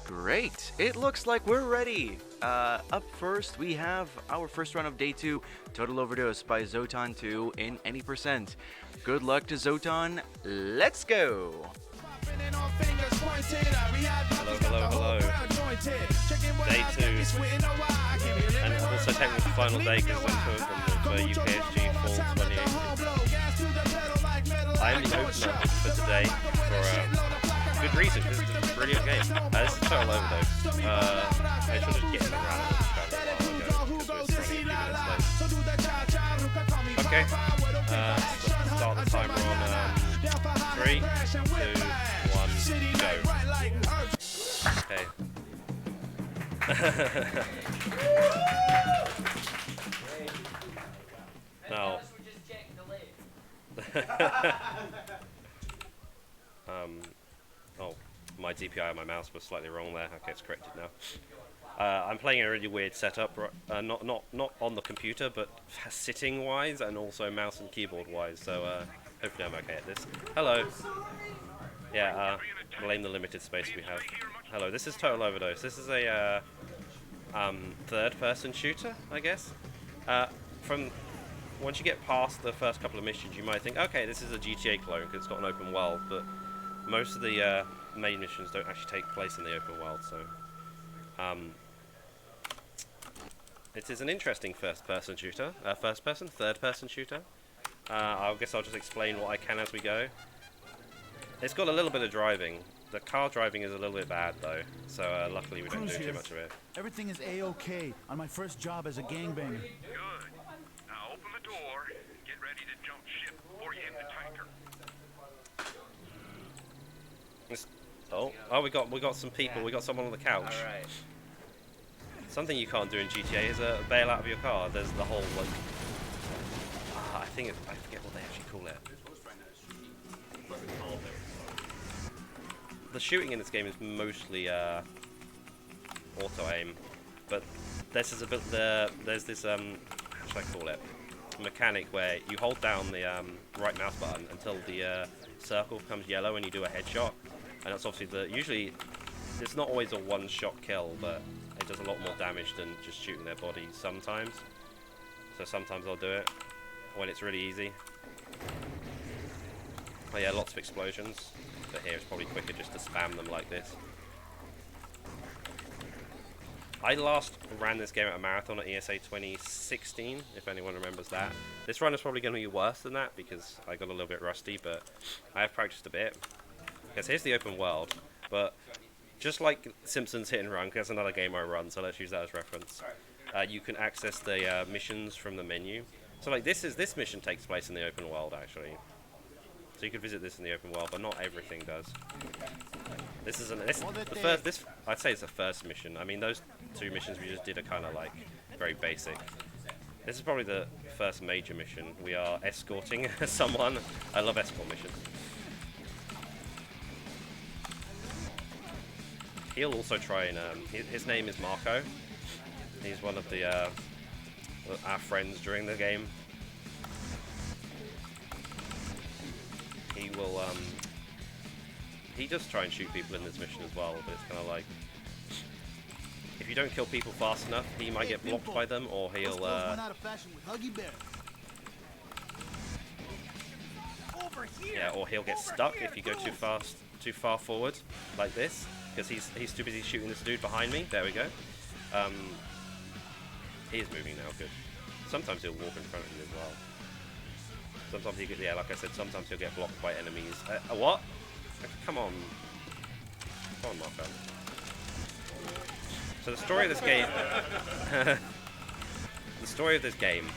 Great. It looks like we're ready. Up first, we have our first run of day 2, Total Overdose by Zotan 2 in any percent. Good luck to Zotan. Let's go. Hello. Day 2. And also technically the final day because I'm talking from the UKSG Fall 2018. I only opened that for today for good reason, because it's a brilliant game. This is Total Overdose. I should have getting around this a while ago because we're running a few minutes late. Okay, start the timer on 3, 2, 1, go. Okay. Now, oh, my DPI on my mouse was slightly wrong there. Okay, it's corrected now. I'm playing a really weird setup, not on the computer, but sitting wise and also mouse and keyboard wise. So hopefully I'm okay at this. Hello. Yeah, blame the limited space we have. Hello, this is Total Overdose. This is a third-person shooter, I guess. From once you get past the first couple of missions, you might think, okay, this is a GTA clone because it's got an open world, but most of the main missions don't actually take place in the open world. So, it is an interesting first-person shooter. Third-person shooter. I guess I'll just explain what I can as we go. It's got a little bit of driving. The car driving is a little bit bad though, so luckily we don't do too much of it. Everything is A-OK on my first job as a gangbanger. Good. Now open the door. Get ready to jump ship before you hit the tanker. Oh, we got some people. We got someone on the couch. All right. Something you can't do in GTA is bail out of your car. There's the whole like. I forget what they actually call it. The shooting in this game is mostly auto aim, but this is a bit there's this how should I call it, mechanic where you hold down the right mouse button until the circle becomes yellow and you do a headshot, and that's obviously usually it's not always a one-shot kill, but it does a lot more damage than just shooting their body sometimes. So sometimes I'll do it when it's really easy. Oh yeah, lots of explosions. But here it's probably quicker just to spam them like this. I last ran this game at a marathon at ESA 2016, if anyone remembers that. This run is probably going to be worse than that because I got a little bit rusty, but I have practiced a bit. Because here's the open world, but just like Simpsons Hit and Run, 'cause that's another game I run, so let's use that as reference. You can access the missions from the menu. So like this mission takes place in the open world actually. So you could visit this in the open world, but not everything does. This is I'd say it's the first mission. I mean, those two missions we just did are kind of like very basic. This is probably the first major mission. We are escorting someone. I love escort missions. He'll also try and his name is Marco. He's one of the our friends during the game. He will, he does try and shoot people in this mission as well, but it's kind of like, if you don't kill people fast enough, he might get blocked by them, or he'll, yeah, or he'll get stuck if you go too far forward, like this, because he's too busy shooting this dude behind me. There we go. He is moving now, good. Sometimes he'll walk in front of you as well. Sometimes he get, yeah, like I said, sometimes he'll get blocked by enemies. What? Come on. Come on, Marco. So the story of this game... the story of this game...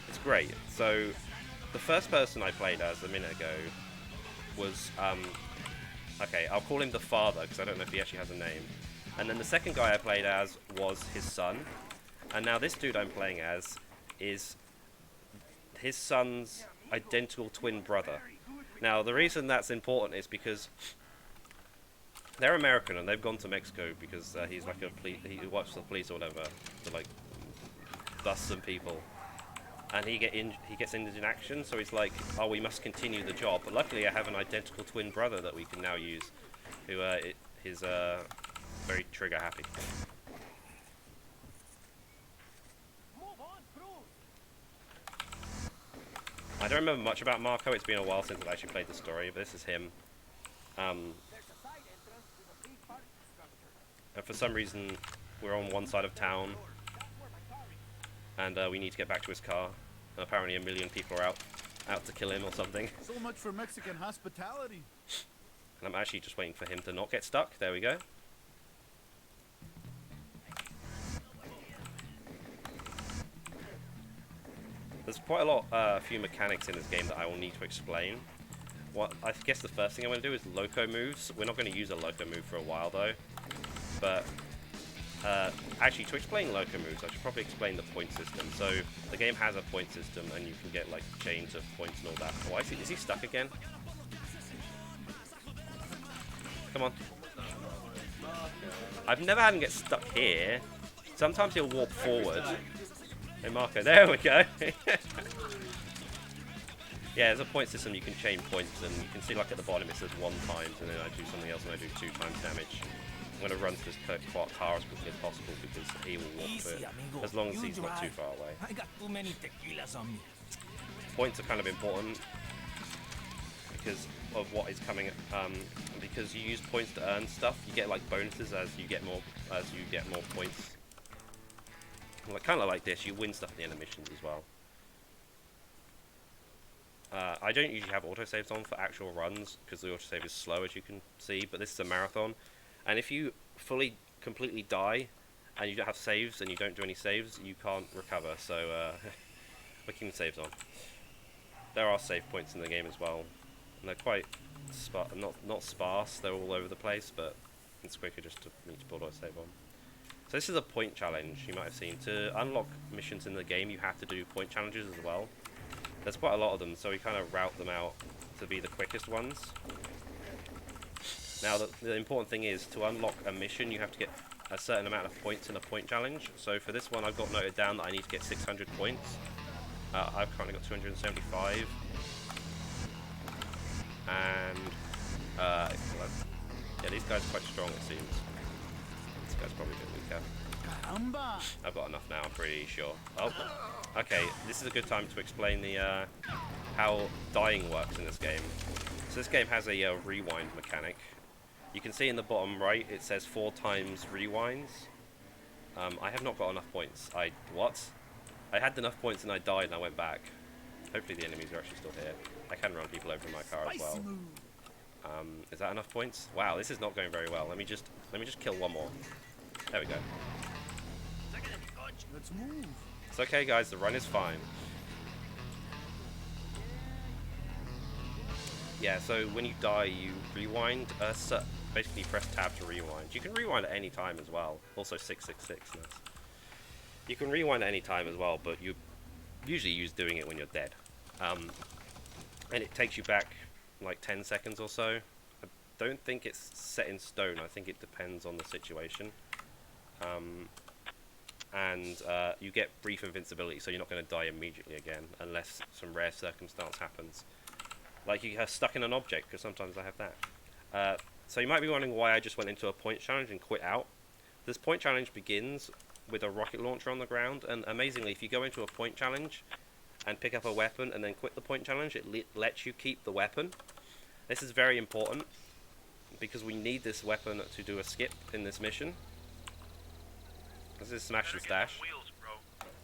It's great. So, the first person I played as a minute ago was... okay, I'll call him the father, because I don't know if he actually has a name. And then the second guy I played as was his son. And now this dude I'm playing as is... his son's identical twin brother. Now, the reason that's important is because they're American and they've gone to Mexico because he's like he works for the police or whatever to like bust some people, and he gets injured in action. So he's like, oh, we must continue the job. But luckily, I have an identical twin brother that we can now use, who He's very trigger happy. I don't remember much about Marco. It's been a while since I've actually played the story, but this is him. And for some reason, we're on one side of town, and we need to get back to his car. And apparently, 1 million people are out to kill him or something. So much for Mexican hospitality. And I'm actually just waiting for him to not get stuck. There we go. There's quite a few mechanics in this game that I will need to explain. I guess the first thing I'm going to do is loco moves. We're not going to use a loco move for a while though. But actually, to explain loco moves, I should probably explain the point system. So the game has a point system, and you can get like chains of points and all that. Why is he stuck again? Come on. I've never had him get stuck here. Sometimes he'll warp forward. Hey Marco, there we go. Yeah, there's a point system. You can chain points, and you can see like at the bottom it says 1 times, and then I do something else and I do 2 times damage. I'm going to run to this car as quickly as possible because he will walk to it, as long as he's not too far away. I got too many tequilas on me. Points are kind of important because of what is coming. Because you use points to earn stuff, you get like bonuses as you get more points. Like, kind of like this, you win stuff at the end of missions as well. I don't usually have autosaves on for actual runs because the autosave is slow, as you can see, but this is a marathon. And if you completely die and you don't have saves and you don't do any saves, you can't recover. So we're keeping saves on. There are save points in the game as well, and they're quite not sparse. They're all over the place, but it's quicker just to put autosave on. So this is a point challenge, you might have seen. To unlock missions in the game, you have to do point challenges as well. There's quite a lot of them, so we kind of route them out to be the quickest ones. Now, the important thing is, to unlock a mission, you have to get a certain amount of points in a point challenge. So for this one, I've got noted down that I need to get 600 points. I've currently got 275. And, yeah, these guys are quite strong, it seems. This guy's probably a bit weaker. I've got enough now, I'm pretty sure. Oh, okay, this is a good time to explain the how dying works in this game. So this game has a rewind mechanic. You can see in the bottom right, it says 4 times rewinds. I have not got enough points. What? I had enough points and I died and I went back. Hopefully the enemies are actually still here. I can run people over in my car as well. Is that enough points? Wow, this is not going very well. Let me just kill one more. There we go. Let's move. It's okay, guys. The run is fine. Yeah. So when you die, you rewind. Basically, press tab to rewind. You can rewind at any time as well. Also 666. Nice. You can rewind at any time as well, but you usually use doing it when you're dead. And it takes you back like 10 seconds or so. I don't think it's set in stone. I think it depends on the situation. You get brief invincibility, so you're not going to die immediately again unless some rare circumstance happens. Like you get stuck in an object, because sometimes I have that. So you might be wondering why I just went into a point challenge and quit out. This point challenge begins with a rocket launcher on the ground, and amazingly, if you go into a point challenge and pick up a weapon and then quit the point challenge, it lets you keep the weapon. This is very important because we need this weapon to do a skip in this mission. This is Smash and Stash. Wheels, bro.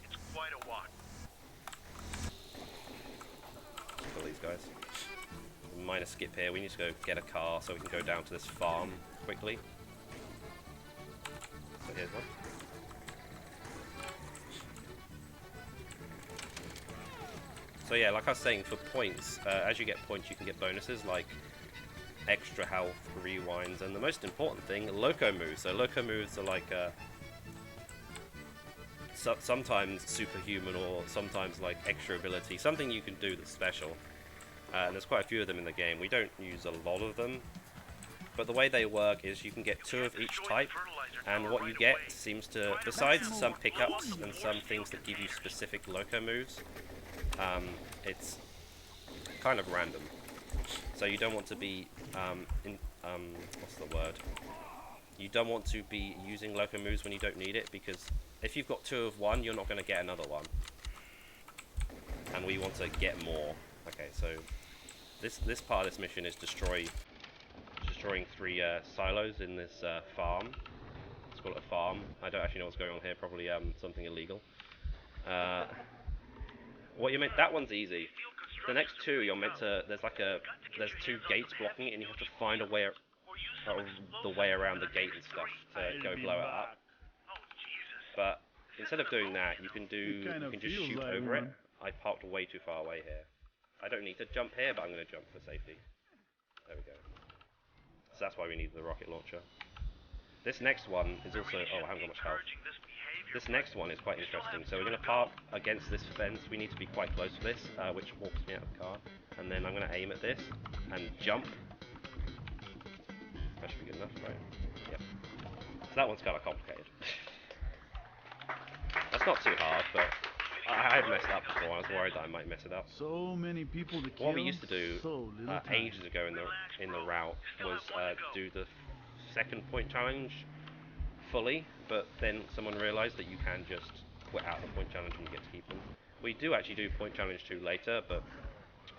It's quite a walk. Kill these guys. Minor skip here. We need to go get a car so we can go down to this farm quickly. So here's one. So yeah, like I was saying, for points, as you get points, you can get bonuses like extra health, rewinds, and the most important thing, loco moves. So loco moves are like sometimes superhuman or sometimes like extra ability, something you can do that's special. And there's quite a few of them in the game. We don't use a lot of them, but the way they work is you can get 2 of each type, and what you get seems to, besides some pickups and some things that give you specific loco moves, it's kind of random. So you don't want to be what's the word? You don't want to be using loco moves when you don't need it, because if you've got 2 of one, you're not going to get another one. And we want to get more. Okay, so this part of this mission is destroying 3 silos in this farm. Let's call it a farm. I don't actually know what's going on here. Probably something illegal. What you meant? That one's easy. The next 2, you're meant to. There's 2 gates blocking it, and you have to find a way, the way around the gate and stuff to go blow it up. But instead of doing that, you can just shoot over it. I parked way too far away here. I don't need to jump here, but I'm going to jump for safety. There we go. So that's why we need the rocket launcher. This next one is also... Oh, I haven't got much health. This next one is quite interesting. So we're going to park against this fence. We need to be quite close to this, which walks me out of the car. And then I'm going to aim at this and jump. That should be good enough, right? Yep. So that one's kind of complicated. That's not too hard, but I messed up before. I was worried that I might mess it up. So many people to kill. What we used to do so little time. ages ago in the route was do the second point challenge fully, but then someone realised that you can just quit out the point challenge and you get to keep them. We do actually do point challenge 2 later, but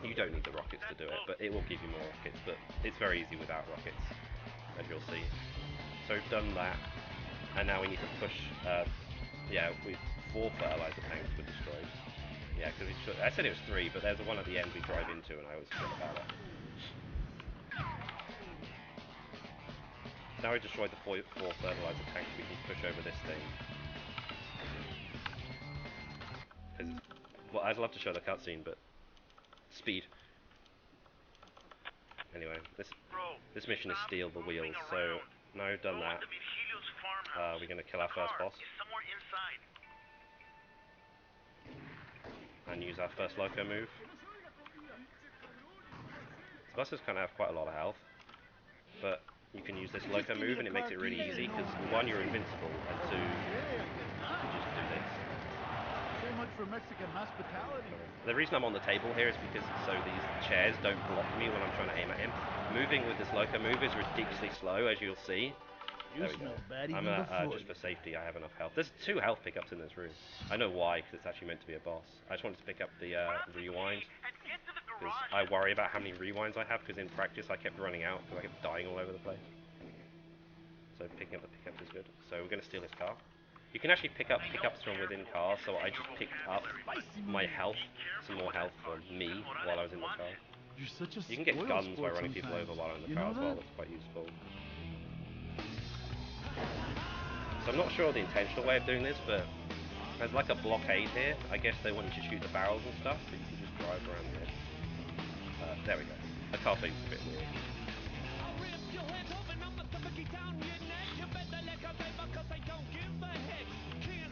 you don't need the rockets to do it, but it will give you more rockets, but it's very easy without rockets, as you'll see. So we've done that, and now we need to push, yeah, 4 fertilizer tanks were destroyed. Yeah, because I said it was 3, but there's the one at the end we drive into, and I always forget about it. Now we've destroyed the 4 fertilizer tanks, we can push over this thing. Well, I'd love to show the cutscene, but speed. Anyway, this mission is steal the wheels. So now we've done that, we're going to kill our first boss and use our first loco move. The bosses kind of have quite a lot of health, but you can use this loco move and it makes it really easy because 1, you're invincible, and 2, you just do this. So much for Mexican hospitality. The reason I'm on the table here is because so these chairs don't block me when I'm trying to aim at him. Moving with this loco move is ridiculously slow, as you'll see. There we go. I'm just for safety, I have enough health. There's 2 health pickups in this room. I know why, because it's actually meant to be a boss. I just wanted to pick up the rewind, because I worry about how many rewinds I have, because in practice I kept running out, because I kept dying all over the place. So picking up the pickups is good. So we're going to steal his car. You can actually pick up pickups from within cars, so I just picked up my health, some more health for me while I was in the car. You're such a You can get guns by running people sometimes. over while in the You car know as well, that? that's quite useful. So I'm not sure the intentional way of doing this, but there's like a blockade here. I guess they want you to shoot the barrels and stuff, but you can just drive around here. There we go. The car seems a bit weird.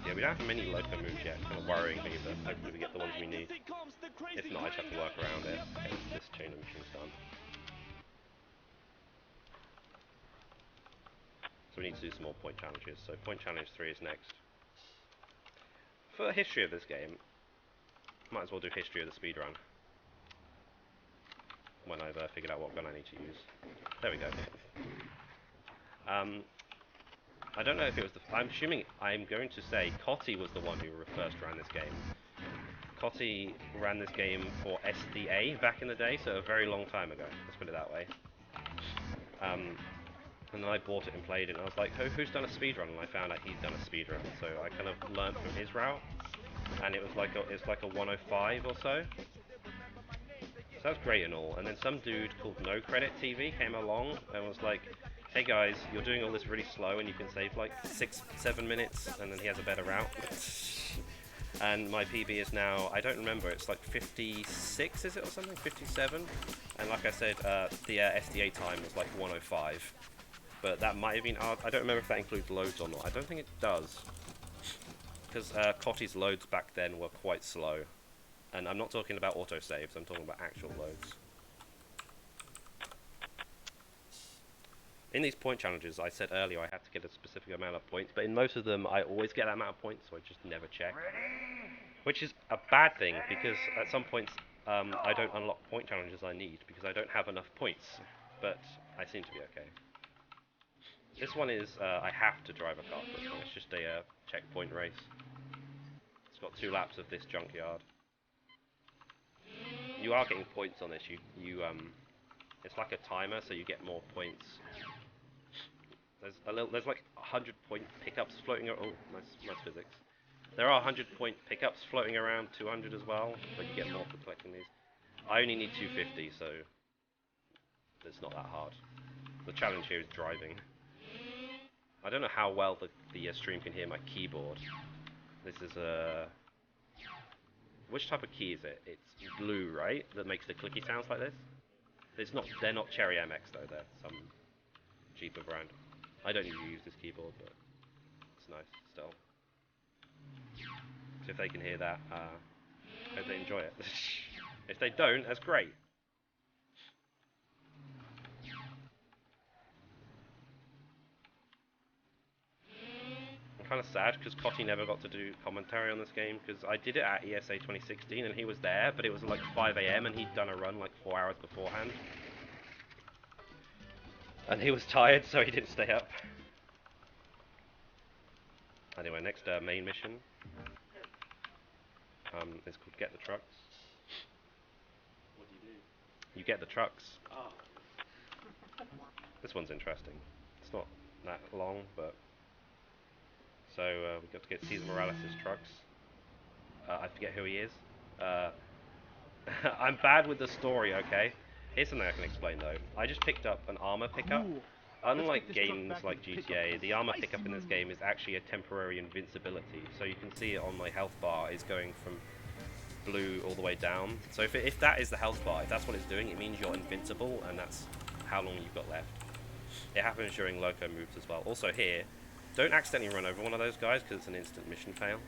Yeah, we don't have many loco moves yet, it's kind of worrying me, but hopefully we get the ones we need. If not, I just have to work around it. Okay, this chain of machine's done. So we need to do some more point challenges. So point challenge 3 is next. For the history of this game, might as well do history of the speedrun. When I've figured out what gun I need to use. There we go. I don't know if it was I'm assuming, I'm going to say Cotty was the one who first ran this game. Cotty ran this game for SDA back in the day, so a very long time ago, let's put it that way. And then I bought it and played it, and I was like, who's done a speedrun? And I found out he'd done a speedrun, so I kind of learned from his route, and it was like a 105 or so. So that was great and all, and then some dude called No Credit TV came along and was like, hey guys, you're doing all this really slow and you can save like 6-7 minutes, and then he has a better route. And my PB is now, I don't remember, it's like 56 is it or something, 57? And like I said, the SDA time was like 105. But that might have been, I don't remember if that includes loads or not. I don't think it does. Because Cotty's loads back then were quite slow. And I'm not talking about autosaves, I'm talking about actual loads. In these point challenges, I said earlier I have to get a specific amount of points, but in most of them I always get that amount of points, so I just never check. Which is a bad thing, because at some points I don't unlock point challenges I need, because I don't have enough points. But I seem to be okay. This one is, I have to drive a car for this one. It's just a checkpoint race. It's got 2 laps of this junkyard. You are getting points on this. It's like a timer, so you get more points. There's like 100 point pickups floating around. Oh, nice physics. There are 100 point pickups floating around, 200 as well, but you get more for collecting these. I only need 250, so it's not that hard. The challenge here is driving. I don't know how well the stream can hear my keyboard. This is a... Which type of key is it? It's blue, right? That makes the clicky sounds like this? It's not. They're not Cherry MX though. They're some cheaper brand. I don't usually use this keyboard, but it's nice still. So if they can hear that, hope they enjoy it. If they don't, that's great. I'm kind of sad because Cotty never got to do commentary on this game because I did it at ESA 2016 and he was there, but it was like 5 AM and he'd done a run like 4 hours beforehand. And he was tired, so he didn't stay up. Anyway, next main mission is called Get the Trucks. What do you do? You get the trucks. Oh. This one's interesting. It's not that long, but... So, we got to get Cesar Morales' trucks. I forget who he is. I'm bad with the story, okay? Here's something I can explain, though. I just picked up an armor pickup. Cool. Unlike games like GTA, the armor pickup in this game is actually a temporary invincibility. So you can see it on my health bar is going from blue all the way down. So if that is the health bar, if that's what it's doing, it means you're invincible, and that's how long you've got left. It happens during loco moves as well. Also here, don't accidentally run over one of those guys because it's an instant mission fail.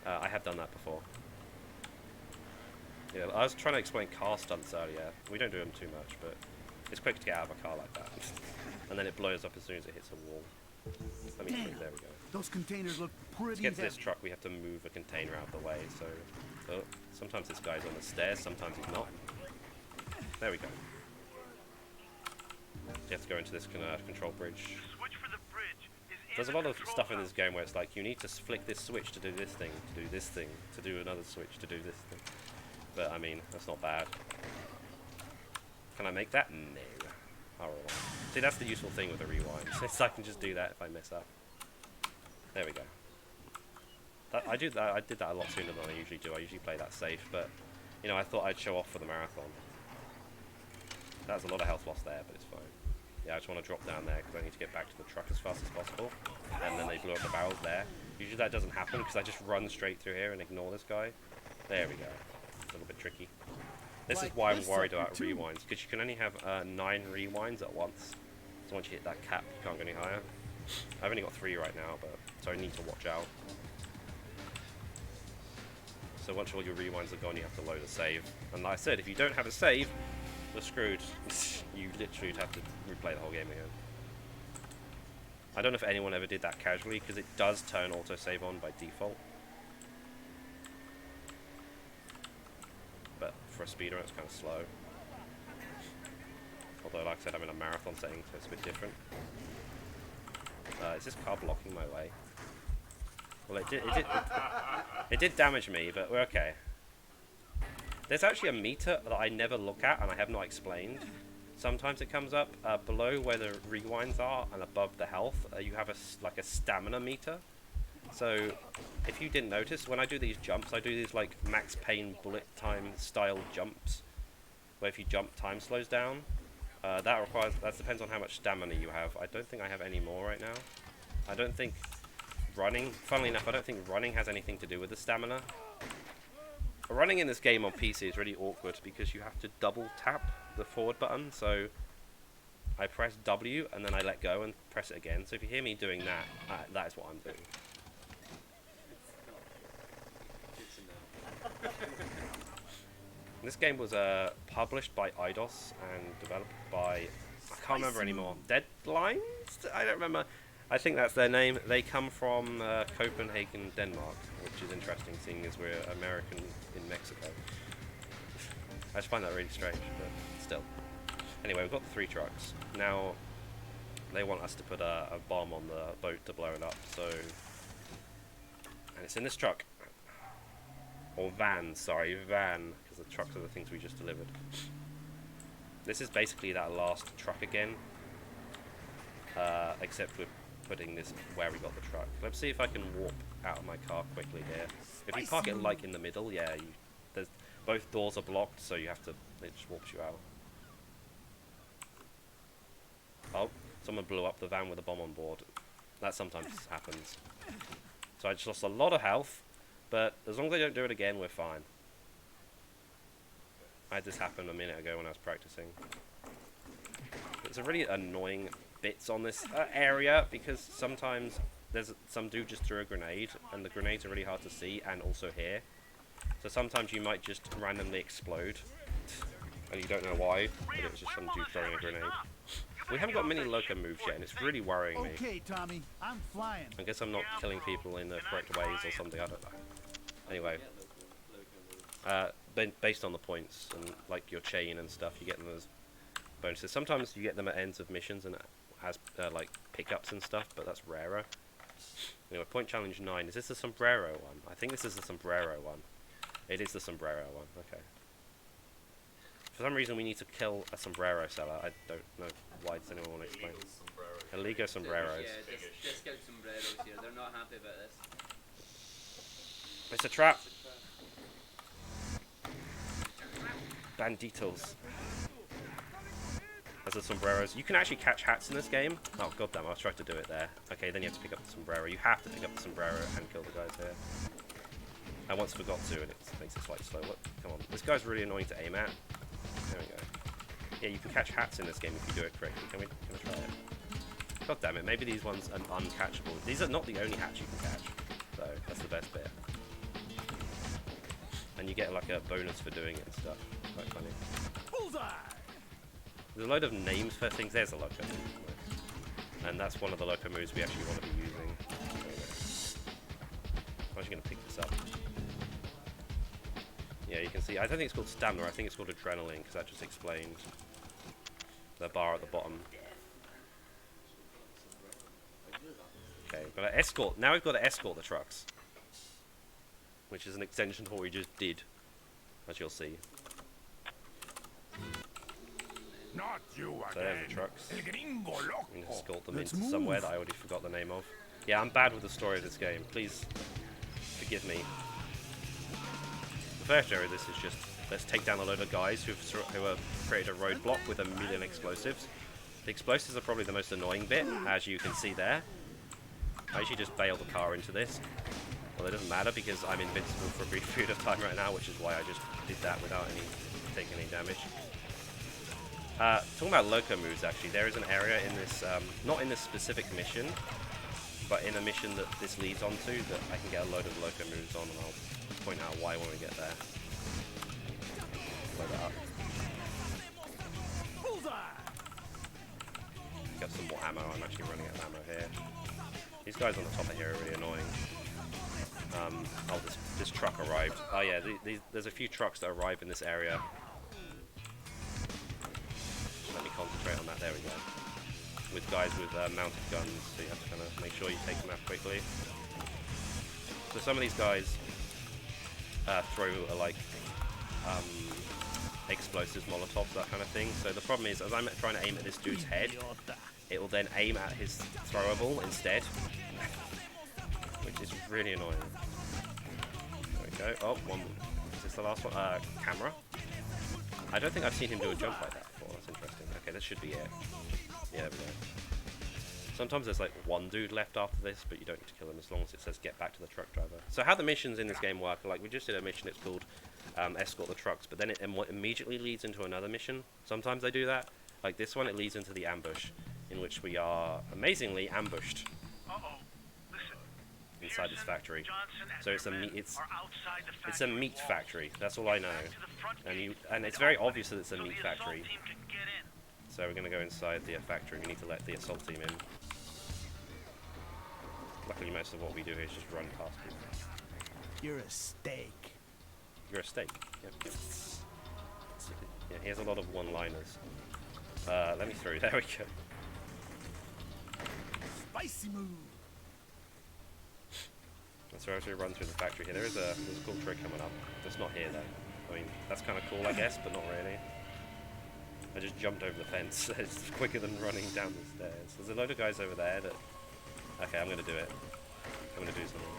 I have done that before. Yeah, I was trying to explain car stunts earlier. We don't do them too much, but it's quick to get out of a car like that. And then it blows up as soon as it hits a wall. Let me see, there we go. Those containers look To pretty get to this heavy. truck, we have to move a container out of the way, so... Oh, sometimes this guy's on the stairs, sometimes he's not. There we go. You have to go into this control bridge. Switch for the bridge is in There's a the lot of control stuff in house. this game where it's like, you need to flick this switch to do this thing, to do this thing, to do another switch, to do this thing. But, I mean, that's not bad. Can I make that? No. Alright. See, that's the useful thing with the rewind. So I can just do that if I mess up. There we go. I did that a lot sooner than I usually do. I usually play that safe, but, you know, I thought I'd show off for the marathon. That's a lot of health loss there, but it's fine. Yeah, I just want to drop down there because I need to get back to the truck as fast as possible. And then they blew up the barrels there. Usually that doesn't happen because I just run straight through here and ignore this guy. There we go. A little bit tricky. This is why I'm worried about rewinds, because you can only have 9 rewinds at once. So once you hit that cap, you can't go any higher. I've only got 3 right now, but so I need to watch out. So once all your rewinds are gone, you have to load a save. And like I said, if you don't have a save, you're screwed. You literally would have to replay the whole game again. I don't know if anyone ever did that casually, because it does turn autosave on by default. But for a speedrun, it's kind of slow. Although, like I said, I'm in a marathon setting, so it's a bit different. Is this car blocking my way? Well, it did damage me, but we're okay. There's actually a meter that I never look at, and I have not explained. Sometimes it comes up below where the rewinds are, and above the health, you have like a stamina meter. So, if you didn't notice, when I do these jumps, I do these like Max Payne bullet time style jumps, where if you jump, time slows down. That depends on how much stamina you have. I don't think I have any more right now. I don't think running, funnily enough, I don't think running has anything to do with the stamina. Running in this game on PC is really awkward because you have to double tap the forward button, so I press W and then I let go and press it again. So if you hear me doing that, that is what I'm doing. This game was published by Eidos and developed by, I can't remember anymore, Deadlines? I don't remember. I think that's their name. They come from Copenhagen, Denmark, which is interesting seeing as we're American in Mexico. I just find that really strange, but still. Anyway, we've got the 3 trucks. Now, they want us to put a bomb on the boat to blow it up, so... And it's in this truck. Or van, sorry, van, because the trucks are the things we just delivered. This is basically that last truck again. Except we're putting this where we got the truck. Let's see if I can warp out of my car quickly here. If you park it like in the middle, yeah, there's both doors are blocked, so you have to, it just warps you out. Oh, someone blew up the van with a bomb on board. That sometimes happens. So I just lost a lot of health, but as long as they don't do it again, we're fine. I had this happen a minute ago when I was practicing. It's a really annoying bits on this area because sometimes some dude just threw a grenade and the grenades are really hard to see and also hear. So sometimes you might just randomly explode and you don't know why, but it was just some dude throwing a grenade. We haven't got many loco moves yet and it's really worrying me. Okay, Tommy, I'm flying. I guess I'm not killing people in the correct ways or something, I don't know. Anyway, based on the points and like your chain and stuff, you get them as bonuses. Sometimes you get them at ends of missions and it has like pickups and stuff, but that's rarer. Anyway, point challenge 9. Is this the sombrero one? I think this is the sombrero one. It is the sombrero one, okay. For some reason we need to kill a sombrero seller. I don't know why. Does anyone want to explain? Illegal sombreros. Yeah, discount sombreros here. They're not happy about this. It's a trap. Banditos. As the sombreros. You can actually catch hats in this game. Oh goddamn, I tried to do it there. Okay, then you have to pick up the sombrero. You have to pick up the sombrero and kill the guys here. I once forgot to and it makes it slightly slow. Look, come on. This guy's really annoying to aim at. There we go. Yeah, you can catch hats in this game if you do it correctly. Can we try it? God damn it, maybe these ones are uncatchable. These are not the only hats you can catch. So, that's the best bit. And you get like a bonus for doing it and stuff. Quite funny. Bullseye! There's a load of names for things. There's a loco move. And that's one of the loco moves we actually want to be using. I'm actually going to pick this up. Yeah, you can see. I don't think it's called stamina. I think it's called adrenaline because that just explained the bar at the bottom. Okay, but escort. Now we've got to escort the trucks, which is an extension of what we just did, as you'll see. Not you So there's the trucks. El gringo loco. And escort them Let's into somewhere move. that I already forgot the name of. Yeah, I'm bad with the story of this game. Please forgive me. The first area of this is just let's take down a load of guys who have created a roadblock with a million explosives. The explosives are probably the most annoying bit, as you can see there. I usually just bail the car into this. Well, it doesn't matter because I'm invincible for a brief period of time right now, which is why I just did that without taking any damage. Talking about loco moves, actually, there is an area in this, not in this specific mission, but in a mission that this leads onto that I can get a load of loco moves on, and I'll point out why when we get there. Load it up. Get some more ammo. I'm actually running out of ammo here. These guys on the top of here are really annoying. Oh, this truck arrived. Oh yeah, there's a few trucks that arrive in this area. Let me concentrate on that. There we go. With guys with mounted guns, so you have to kind of make sure you take them out quickly. So some of these guys throw like explosives, molotovs, that kind of thing. So the problem is, as I'm trying to aim at this dude's head, it will then aim at his throwable instead, which is really annoying. There we go. Oh, one. Is this the last one? Camera. I don't think I've seen him do a jump like that before. That's interesting. Okay, this should be it. Yeah, there we go. Sometimes there's like one dude left after this, but you don't need to kill him as long as it says get back to the truck driver. So how the missions in this game work, like we just did a mission, it's called escort the trucks, but then it immediately leads into another mission. Sometimes they do that. Like this one, it leads into the ambush, in which we are amazingly ambushed inside this factory. So it's a meat factory. That's all I know, and it's very obvious that it's a meat factory. So we're going to go inside the factory. We need to let the assault team in. Luckily, most of what we do here is just run past people. You're a steak. You're a steak. Yep. Yeah, he has a lot of one-liners. Let me through. There we go. Spicy move. So as we run through the factory here, there's a cool trick coming up. It's not here though. I mean, that's kind of cool, I guess, but not really. I just jumped over the fence. It's quicker than running down the stairs. There's a load of guys over there that... Okay, I'm gonna do it. I'm gonna do something.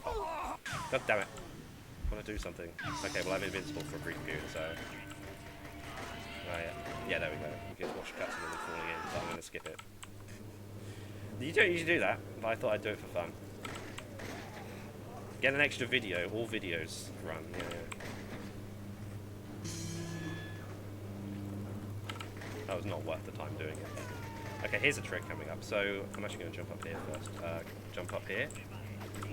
Oh. God damn it. I wanna do something. Okay, well I'm invincible for a brief period, so... Oh yeah. Yeah, there we go. You can watch cuts of them falling in, but I'm gonna skip it. You don't usually do that, but I thought I'd do it for fun. Get an extra video, all videos run, yeah. That was not worth the time doing it. Okay, here's a trick coming up. So, I'm actually going to jump up here first. Jump up here.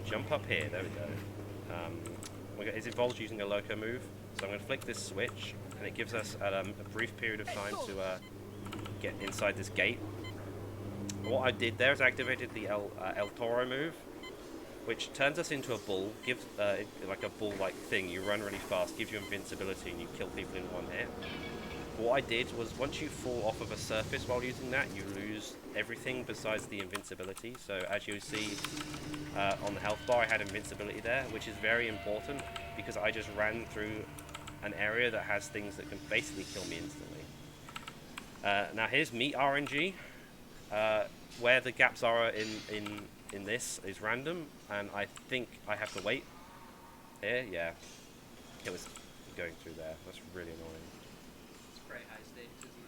Jump up here, there we go. It involves using a loco move. So I'm going to flick this switch, and it gives us a brief period of time to get inside this gate. What I did there is I activated the El Toro move, which turns us into a bull, gives like a bull-like thing. You run really fast, gives you invincibility, and you kill people in one hit. What I did was, once you fall off of a surface while using that, you lose everything besides the invincibility. So as you see on the health bar, I had invincibility there, which is very important because I just ran through an area that has things that can basically kill me instantly. Now here's meat RNG. Where the gaps are in this is random, and I think I have to wait here. Yeah, it was going through there. That's really annoying. It's pretty high stakes, isn't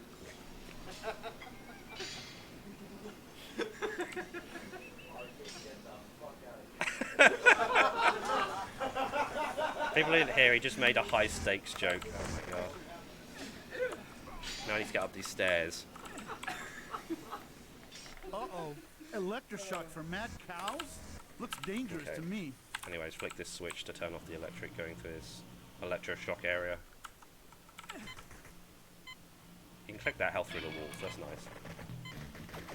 it? People didn't hear, he just made a high stakes joke. Oh my god. Now I need to get up these stairs. Uh-oh. Electroshock for mad cows? Looks dangerous to me. Anyways, flick this switch to turn off the electric going through this electroshock area. You can click that health through the walls, that's nice.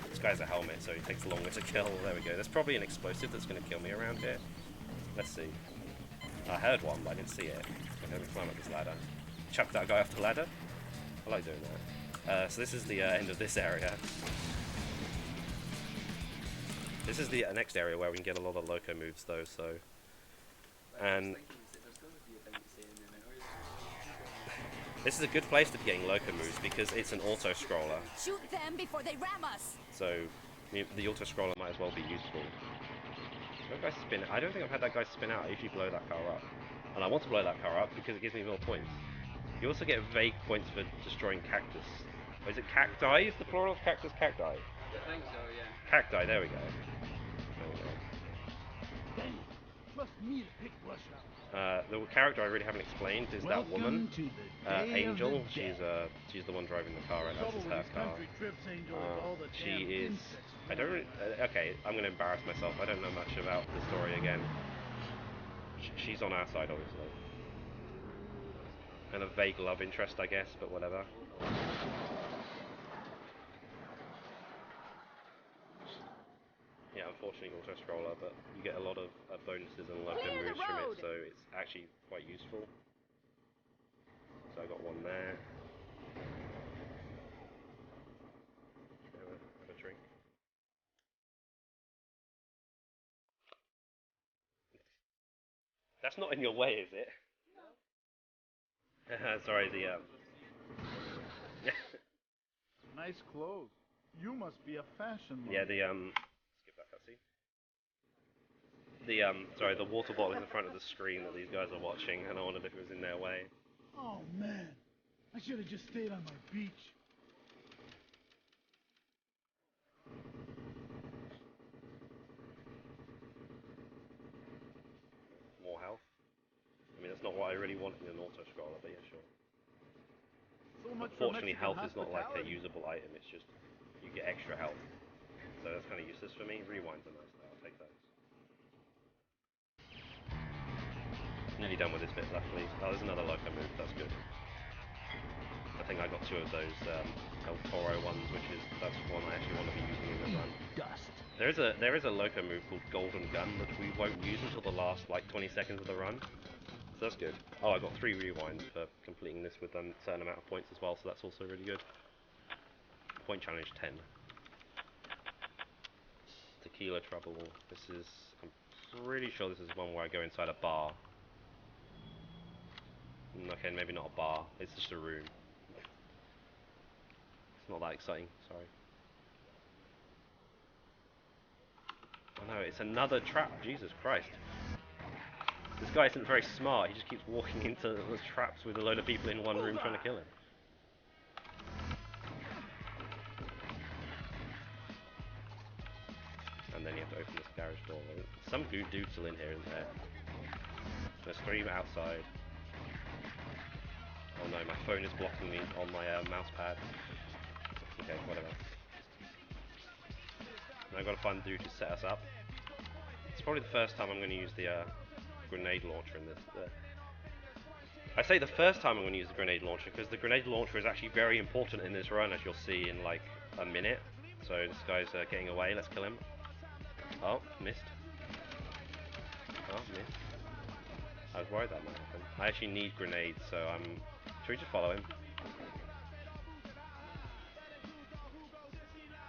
This guy has a helmet, so he takes longer to kill. There we go. There's probably an explosive that's going to kill me around here. Let's see. I heard one, but I didn't see it. Okay, let me climb up this ladder. Chuck that guy off the ladder. I like doing that. So this is the end of this area. This is the next area where we can get a lot of loco moves though, so... And... This is a good place to be getting loco moves because it's an auto-scroller. Shoot them before they ram us! So, the auto-scroller might as well be useful. That guy spin... I don't think I've had that guy spin out. I usually blow that car up. And I want to blow that car up because it gives me more points. You also get vague points for destroying cactus. Or is it cacti? Is the plural of cactus cacti? I think so, yeah. Cacti, there we go. Trust me to pick brush out. The character I really haven't explained is that woman, Welcome to the day of Angel. the She's the one driving the car right now. This is her car. She is. I don't. Okay, I'm gonna embarrass myself. I don't know much about the story again. She's on our side, obviously. And a vague love interest, I guess, but whatever. Yeah, unfortunately auto-scroller, but you get a lot of bonuses and loco moves from it, so it's actually quite useful. So I got one there. Have a drink. That's not in your way, is it? No. Sorry, the Nice clothes. You must be a fashion model. yeah, skip that cutscene. Sorry, the water bottle is in front of the screen that these guys are watching, and I wondered if it was in their way. Oh man, I should have just stayed on my beach. More health. I mean, that's not what I really want in an auto-scroller, but yeah, sure. So much for Unfortunately, Mexican health is not like a hospitality. usable item, it's just you get extra health. So that's kind of useless for me. Rewinds are nice though, I'll take those. Nearly done with this bit, luckily. Oh, there's another loco move, that's good. I think I got two of those El Toro ones, that's one I actually want to be using in the run. Dust. There is a loco move called Golden Gun that we won't use until the last like 20 seconds of the run. So that's good. Oh, I got 3 rewinds for completing this with a certain amount of points as well, so that's also really good. Point challenge 10. Tequila trouble. This is, I'm pretty sure this is one where I go inside a bar. Okay, maybe not a bar. It's just a room. It's not that exciting. Sorry. Oh no, it's another trap. Jesus Christ. This guy isn't very smart. He just keeps walking into the traps with a load of people in one room trying to kill him. And then you have to open this garage door. Some dude's still in here, isn't there? There's 3 outside. Oh no, my phone is blocking me on my mouse pad. Okay, whatever. Now I've got to find the dude to set us up. It's probably the first time I'm going to use the grenade launcher in this. I say the first time I'm going to use the grenade launcher because the grenade launcher is actually very important in this run, as you'll see in like a minute. So this guy's getting away. Let's kill him. Oh, missed. Oh, missed. I was worried that might happen. I actually need grenades, so should we just follow him?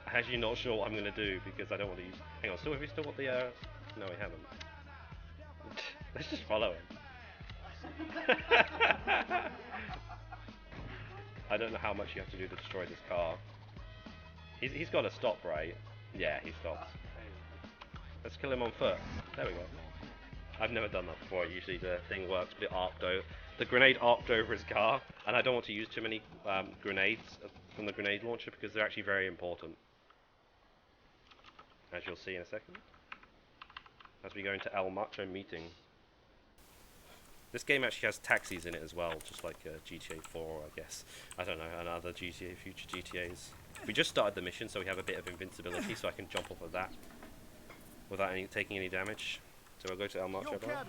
I'm actually not sure what I'm going to do because I don't want to use... Hang on, have we still got the... No, we haven't. Let's just follow him. I don't know how much you have to do to destroy this car. He's got to stop, right? Yeah, he stops. Let's kill him on foot. There we go. I've never done that before. Usually the thing works, but it arced over. The grenade arced over his car, and I don't want to use too many grenades from the grenade launcher because they're actually very important. As you'll see in a second. As we go into El Macho meeting. This game actually has taxis in it as well, just like GTA 4, I guess. I don't know, and other GTA, future GTAs. We just started the mission, so we have a bit of invincibility, so I can jump off of that without taking any damage. So we'll go to El Macho Bar.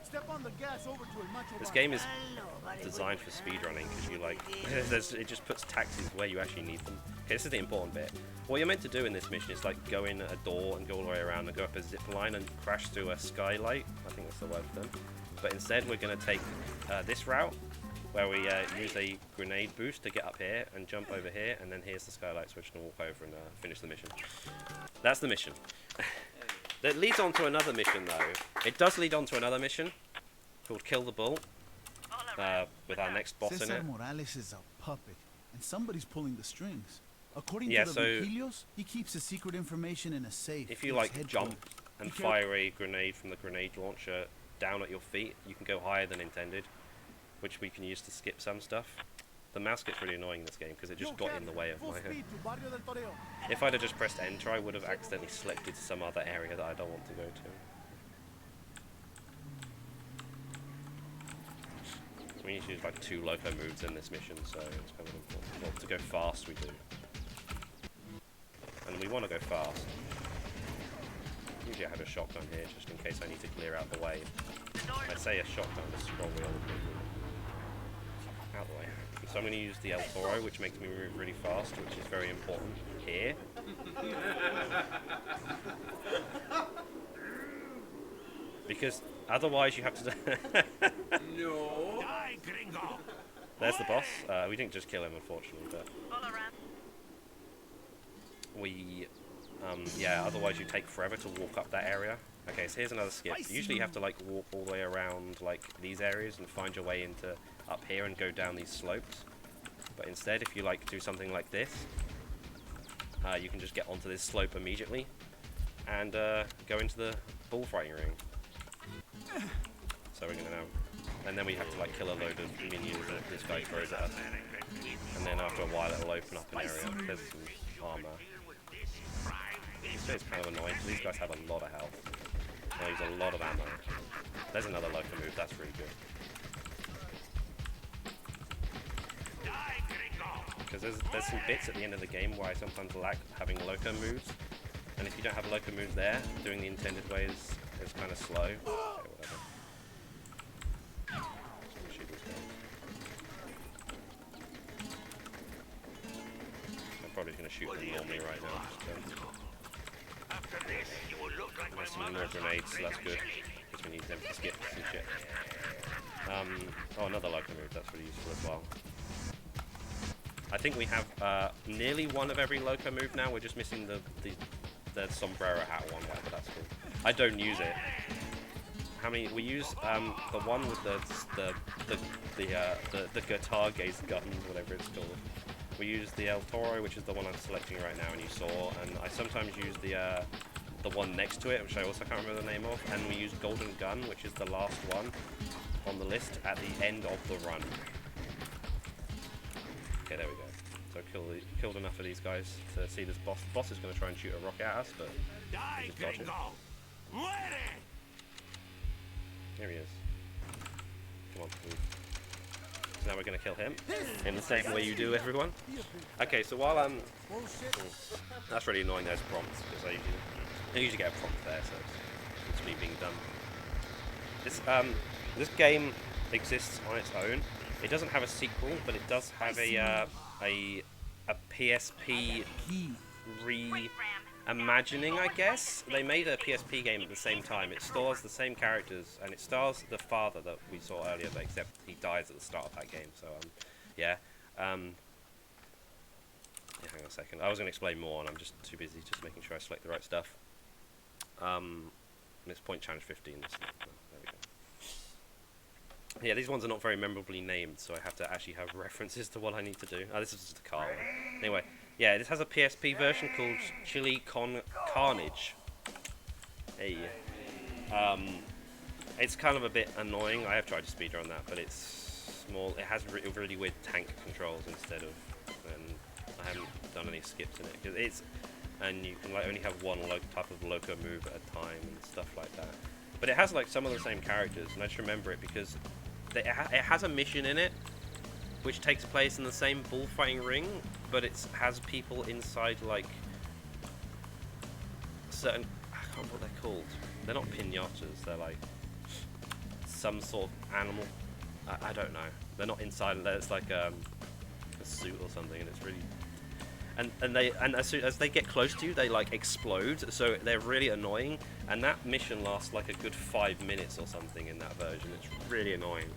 Step on the gas over to El Macho This Bar. game is designed for speedrunning because you like, it just puts taxis where you actually need them. Okay, this is the important bit. What you're meant to do in this mission is like go in a door and go all the way around and go up a zip line and crash through a skylight. I think that's the word for them. But instead we're going to take this route where we use a grenade boost to get up here and jump over here, and then here's the skylight switch and walk over and finish the mission. That's the mission. That leads on to another mission though. It does lead on to another mission called Kill the Bull with our next boss in Cesar it. Morales is a puppet, and somebody's pulling the strings. According Yeah, to the so Vigilios, he keeps his secret information in a safe. If you in like his jump headquarters. and Be careful. fire a grenade from the grenade launcher down at your feet, you can go higher than intended, which we can use to skip some stuff. The mouse gets really annoying in this game because it just got in the way of my head. If I'd have just pressed enter, I would have accidentally selected some other area that I don't want to go to. So we need to use like 2 loco moves in this mission, so it's kind of important. Well, to go fast we do. And we want to go fast. Usually I have a shotgun here just in case I need to clear out the way. I say a shotgun, a scroll wheel. Out the way. So I'm going to use the El Toro, which makes me move really fast, which is very important here. Because otherwise you have to... No. Die, gringo. There's the boss. We didn't just kill him, unfortunately, but... We... yeah, otherwise you take forever to walk up that area. Okay, so here's another skip. Usually you have to like walk all the way around like these areas and find your way into up here and go down these slopes. But instead, if you like do something like this, you can just get onto this slope immediately and go into the bullfighting ring. So we're gonna now, and then we have to like kill a load of minions that this guy throws at us. And then after a while, it'll open up an area. There's some armor. This guy's kind of annoying because these guys have a lot of health. They use a lot of ammo. There's another loco move, that's really good. Because there's some bits at the end of the game where I sometimes lack having loco moves. And if you don't have loco moves there, doing the intended way is kind of slow. Okay, whatever. Shoot these guys. I'm probably going to shoot them normally right now. There's some more grenades, so that's good, because we need them to skip some shit. Oh, another loco move, that's really useful as well. I think we have nearly one of every loco move now. We're just missing the sombrero hat one, but that's cool. I don't use it. How many? We use the one with the guitar gaze gun, whatever it's called. We use the El Toro, which is the one I'm selecting right now, and you saw. And I sometimes use the one next to it, which I also can't remember the name of. And we use Golden Gun, which is the last one on the list at the end of the run. Okay, there we go. So killed enough of these guys to see this boss. The boss is going to try and shoot a rocket at us, but we just dodge it. Here he is. Come on, move. So now we're going to kill him in the same way you do, everyone. Okay, so while I'm... that's really annoying, there's prompts, because I usually get a prompt there, so it's me being dumb. This game exists on its own. It doesn't have a sequel, but it does have a PSP reimagining, I guess. They made a PSP game at the same time. It stars the same characters, and it stars the father that we saw earlier, but except he dies at the start of that game. So yeah. Hang on a second. I was going to explain more, and I'm just too busy just making sure I select the right stuff. And it's point challenge 15. There we go. Yeah, these ones are not very memorably named, so I have to actually have references to what I need to do. Oh, this is just a car one. Anyway, yeah, this has a PSP version called Chili Con Carnage. Hey. It's kind of a bit annoying. I have tried to speedrun that, but it's small. It has really weird tank controls instead of... And I haven't done any skips in it. Cause it's... And you can like only have one type of loco move at a time and stuff like that. But it has like some of the same characters, and I just remember it because it has a mission in it which takes place in the same bullfighting ring, but it has people inside like certain... I can't remember what they're called. They're not pinatas, they're like some sort of animal. I don't know. They're not inside, it's like a suit or something, and it's really... And as soon as they get close to you, they like explode, so they're really annoying. And that mission lasts like a good 5 minutes or something in that version. It's really annoying.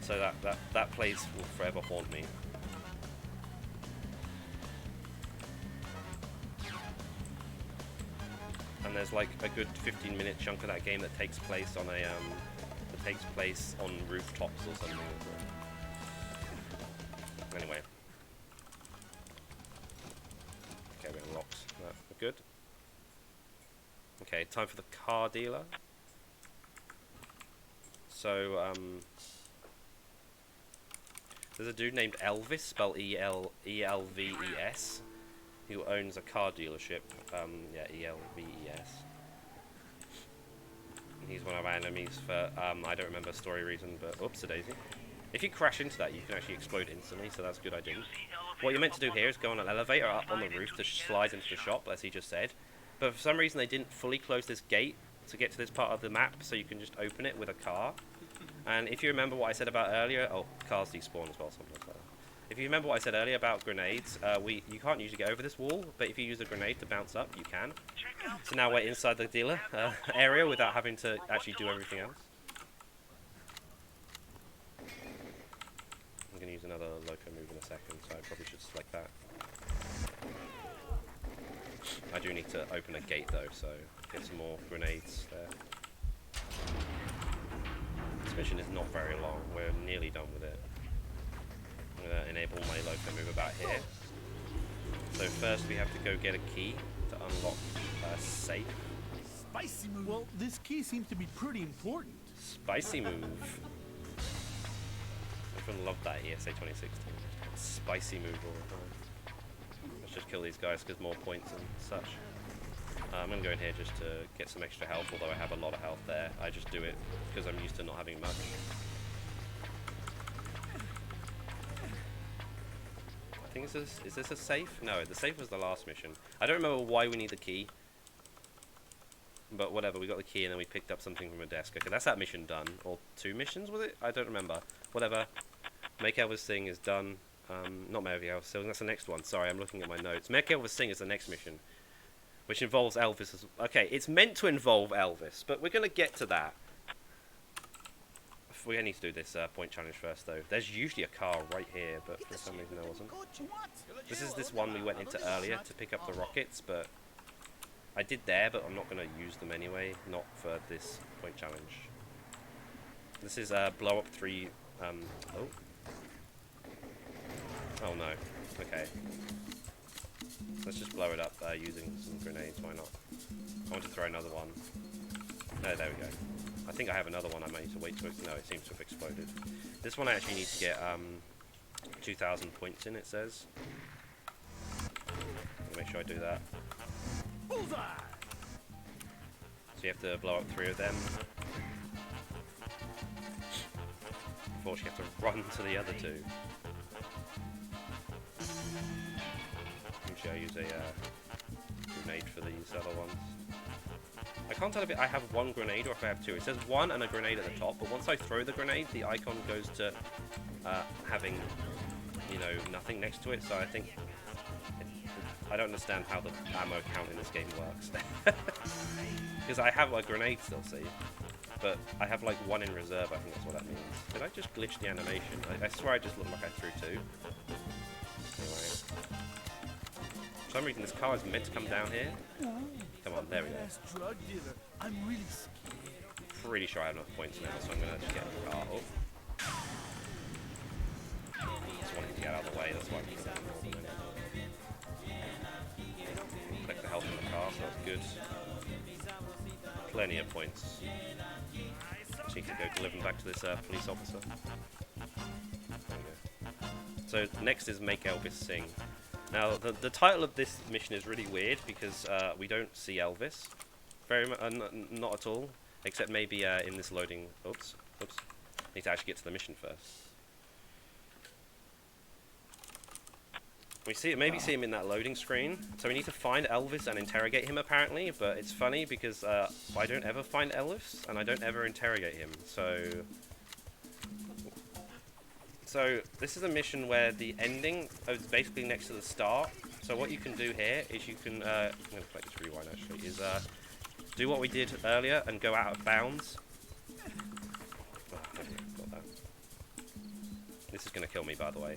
So that place will forever haunt me. And there's like a good 15-minute chunk of that game that takes place on rooftops or something. Anyway. Okay, we unlocked that. We're good. Okay, time for the car dealer. So, there's a dude named Elvis, spelled E-L-V-E-S, who owns a car dealership. Yeah, E-L-V-E-S. And he's one of our enemies for, I don't remember story reason, but oops-a-daisy. If you crash into that, you can actually explode instantly, so that's a good idea. What you're meant to do here is go on an elevator up on the roof to slide into the shop, as he just said. But for some reason, they didn't fully close this gate to get to this part of the map, so you can just open it with a car. And if you remember what I said about earlier... Oh, cars despawn as well, sometimes like that. If you remember what I said earlier about grenades, you can't usually get over this wall, but if you use a grenade to bounce up, you can. So now we're inside the dealer area without having to actually do everything else. I'm going to use another loco move in a second, so I probably should select that. I do need to open a gate though, so get some more grenades there. This mission is not very long, we're nearly done with it. I'm going to enable my loco move about here. So first we have to go get a key to unlock a safe. Spicy move. Well, this key seems to be pretty important. Spicy move. Everyone loved that ESA 2016. Spicy move all the time. Let's just kill these guys because more points and such. I'm going to go in here just to get some extra health, although I have a lot of health there. I just do it because I'm used to not having much. I think is this a safe? No, the safe was the last mission. I don't remember why we need the key. But whatever, we got the key and then we picked up something from a desk. Okay, that's that mission done. Or 2 missions, was it? I don't remember. Whatever. Make Elvis Sing is done. Not Make Elvis Sing, that's the next one. Sorry, I'm looking at my notes. Make Elvis Sing is the next mission. Which involves Elvis. Okay, it's meant to involve Elvis, but we're going to get to that. we need to do this point challenge first, though. There's usually a car right here, but for some reason there wasn't. This is this one we went into earlier to pick up the rockets, but I did there, but I'm not going to use them anyway. Not for this point challenge. This is blow up 3. Oh. Oh no. Okay. Let's just blow it up using some grenades. Why not? I want to throw another one. There we go. I think I have another one. I might need to wait to. No, it seems to have exploded. This one I actually need to get 2,000 points in. It says. I'll make sure I do that. Bullseye! So you have to blow up 3 of them. Unfortunately, you have to run to the other 2. Usually I use a grenade for these other ones. I can't tell if I have 1 grenade or if I have 2. It says 1 and a grenade at the top, but once I throw the grenade, the icon goes to having, you know, nothing next to it. So I think I don't understand how the ammo count in this game works. Because I have a grenade still, see? But I have like 1 in reserve, I think that's what that means. Did I just glitch the animation? I swear I just looked like I threw 2. Anyway. For some reason this car is meant to come down here. Come on, there we go. Drug dealer. I'm really scared. Pretty sure I have enough points now, so I'm gonna just get the car. Oh. Just wanted to get out of the way, that's why I'm gonna collect the health in the car, so that's good. Plenty of points. Just need to go deliver them back to this police officer. There we go. So next is Make Elvis Sing. Now the title of this mission is really weird because we don't see Elvis, not at all, except maybe in this loading. Oops. Need to actually get to the mission first. We maybe see him in that loading screen. So we need to find Elvis and interrogate him apparently, but it's funny because I don't ever find Elvis and I don't ever interrogate him. So this is a mission where the ending is basically next to the start. So what you can do here is you can, I'm going to collect this rewind actually, is do what we did earlier and go out of bounds. Oh, got that. This is going to kill me, by the way.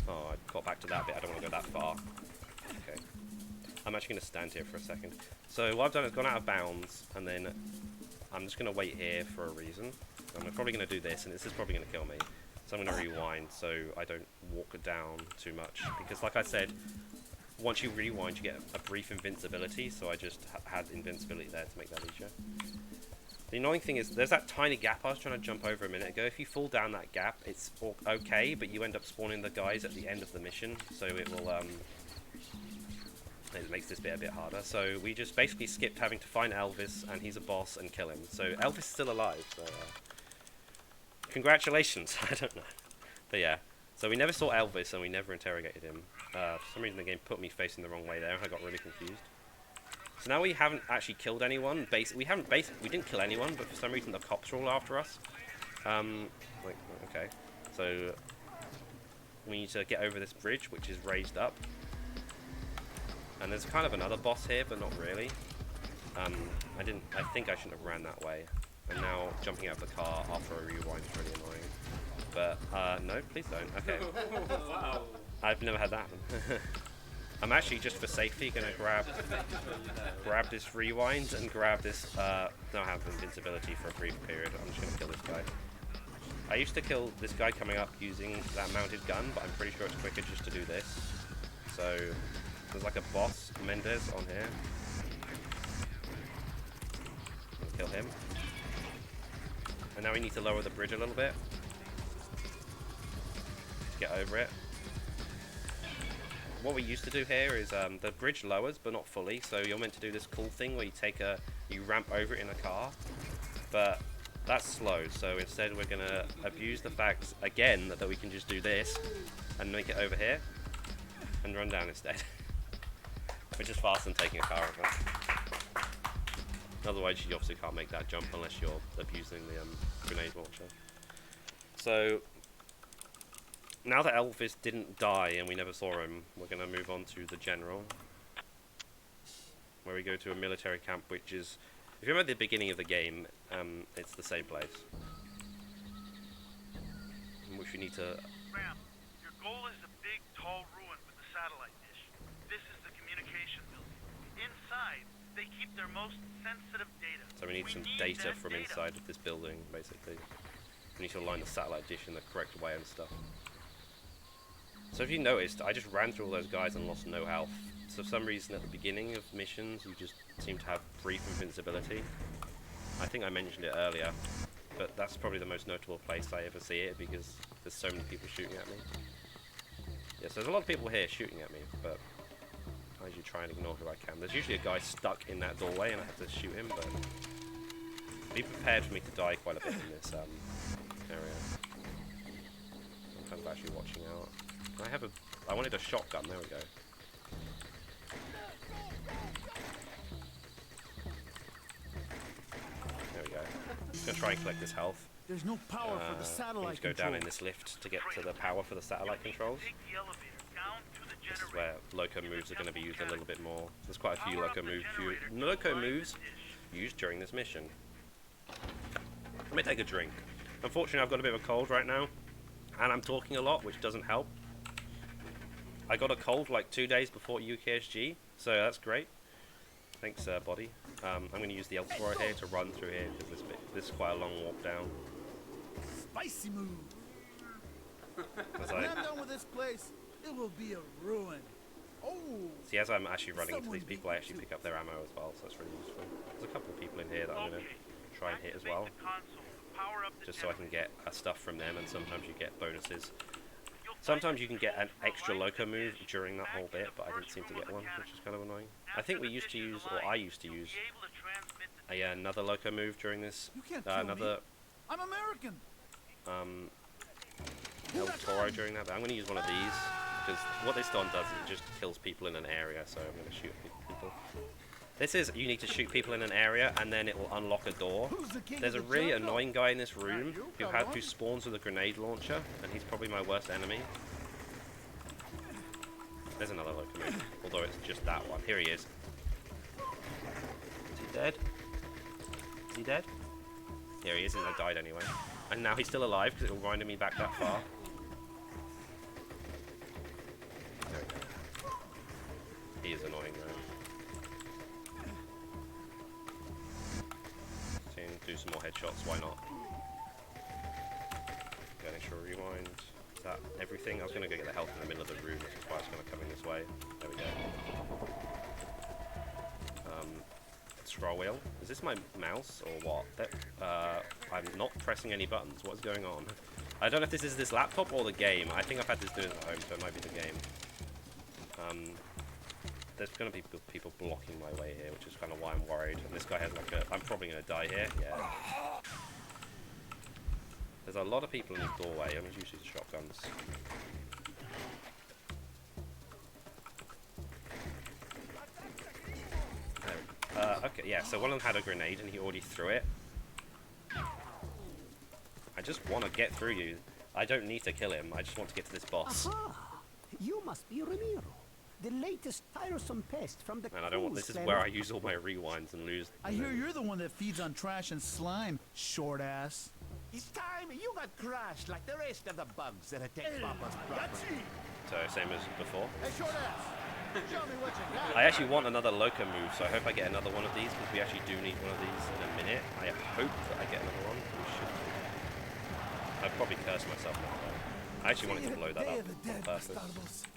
Oh, I got back to that bit. I don't want to go that far. Okay. I'm actually going to stand here for a second. So what I've done is gone out of bounds, and then I'm just going to wait here for a reason. I'm probably going to do this, and this is probably going to kill me. So I'm going to rewind so I don't walk down too much. Because like I said, once you rewind, you get a brief invincibility, so I just had invincibility there to make that easier. The annoying thing is, there's that tiny gap I was trying to jump over a minute ago. If you fall down that gap, it's okay, but you end up spawning the guys at the end of the mission, so it will, it makes this bit a bit harder. So we just basically skipped having to find Elvis, and he's a boss, and kill him. So Elvis is still alive, so, congratulations, I don't know. But yeah, so we never saw Elvis, and we never interrogated him. For some reason the game put me facing the wrong way there, and I got really confused. So now we haven't actually killed anyone. We didn't kill anyone, but for some reason the cops are all after us. Okay. So we need to get over this bridge, which is raised up. And there's kind of another boss here, but not really. I think I shouldn't have ran that way. And now jumping out of the car after a rewind is really annoying. But no, please don't. Okay. Wow. I've never had that happen. I'm actually, just for safety, going to grab this rewind and grab this, now I have invincibility for a brief period. I'm just going to kill this guy. I used to kill this guy coming up using that mounted gun, but I'm pretty sure it's quicker just to do this. So, there's like a boss, Mendez, on here. Kill him. And now we need to lower the bridge a little bit. Get over it. What we used to do here is the bridge lowers, but not fully. So you're meant to do this cool thing where you ramp over it in a car, but that's slow. So instead, we're gonna abuse the fact again that we can just do this and make it over here and run down instead, which is faster than taking a car over. Otherwise, you obviously can't make that jump unless you're abusing the grenade launcher. So now that Elvis didn't die and we never saw him, we're going to move on to the general, where we go to a military camp, which is If you remember the beginning of the game, it's the same place. In which you need to... Ram, your goal is a big, tall ruin with a satellite dish. This is the communication building. Inside, they keep their most sensitive data. So we need some data from inside of this building, basically. We need to align the satellite dish in the correct way and stuff. So if you noticed, I just ran through all those guys and lost no health. So for some reason at the beginning of missions, you just seem to have brief invincibility. I think I mentioned it earlier, but that's probably the most notable place I ever see it because there's so many people shooting at me. Yes, there's a lot of people here shooting at me, but I usually try and ignore who I can. There's usually a guy stuck in that doorway and I have to shoot him, but be prepared for me to die quite a bit in this area. I'm kind of actually watching out. I wanted a shotgun, there we go. There we go. I'm just going to try and collect this health. There's no power for the satellite need to go down in this lift to get to the power for the satellite controls. Take the elevator down to the This is generator. where loco moves are going to be used a little bit more. There's quite a few loco moves used during this mission. Let me take a drink. Unfortunately, I've got a bit of a cold right now, and I'm talking a lot, which doesn't help. I got a cold like 2 days before UKSG, so that's great. Thanks, body. I'm going to use the L4 here to run through here because this is quite a long walk down. Spicy move. As When I I'm done with this place, it will be a ruin. Oh. see, as I'm actually running into these people, I actually pick up their ammo as well, so that's really useful. There's a couple of people in here that I'm going to try and hit as well, just so I can get stuff from them, and sometimes you get bonuses. Sometimes you can get an extra loco move during that whole bit, but I didn't seem to get one, which is kind of annoying. I think we used to use, or I used to use, another loco move during this. You can't kill Another me. I'm American. El Toro during that, but I'm going to use one of these, because what this one does is it just kills people in an area, so I'm going to shoot people. This is, you need to shoot people in an area, and then it will unlock a door. There's a really annoying guy in this room who spawns with a grenade launcher, and he's probably my worst enemy. There's another locomotive, although it's just that one. Here he is. Is he dead? Is he dead? Here he is, and I died anyway. And now he's still alive, because it reminded me back that far. There we go. He is annoying, though. Do some more headshots, why not? Get an extra rewind. Is that everything? I was going to go get the health in the middle of the room, which is why it's going to come in this way. There we go. Scroll wheel. Is this my mouse or what? I'm not pressing any buttons. What is going on? I don't know if this is this laptop or the game. I think I've had this doing it at home, so it might be the game. There's going to be people blocking my way here, which is kind of why I'm worried. And this guy has like a... I'm probably going to die here. Yeah. There's a lot of people in this doorway. I'm just using the shotguns. Okay, yeah, so one of them had a grenade and he already threw it. I just want to get through you. I don't need to kill him. I just want to get to this boss. Aha! You must be Ramiro, the latest tiresome pest from the... And I don't want... This is where I use all my rewinds and lose... I hear you're the one that feeds on trash and slime, short ass. It's time you got crushed like the rest of the bugs that attack Papa's property. So, same as before. Hey, short ass. Show me what you got. I actually want another loco move, so I hope I get another one of these, because we actually do need one of these in a minute. I hope that I get another one. We should do. I'd probably curse myself now, though. I actually wanted to blow that up on purpose.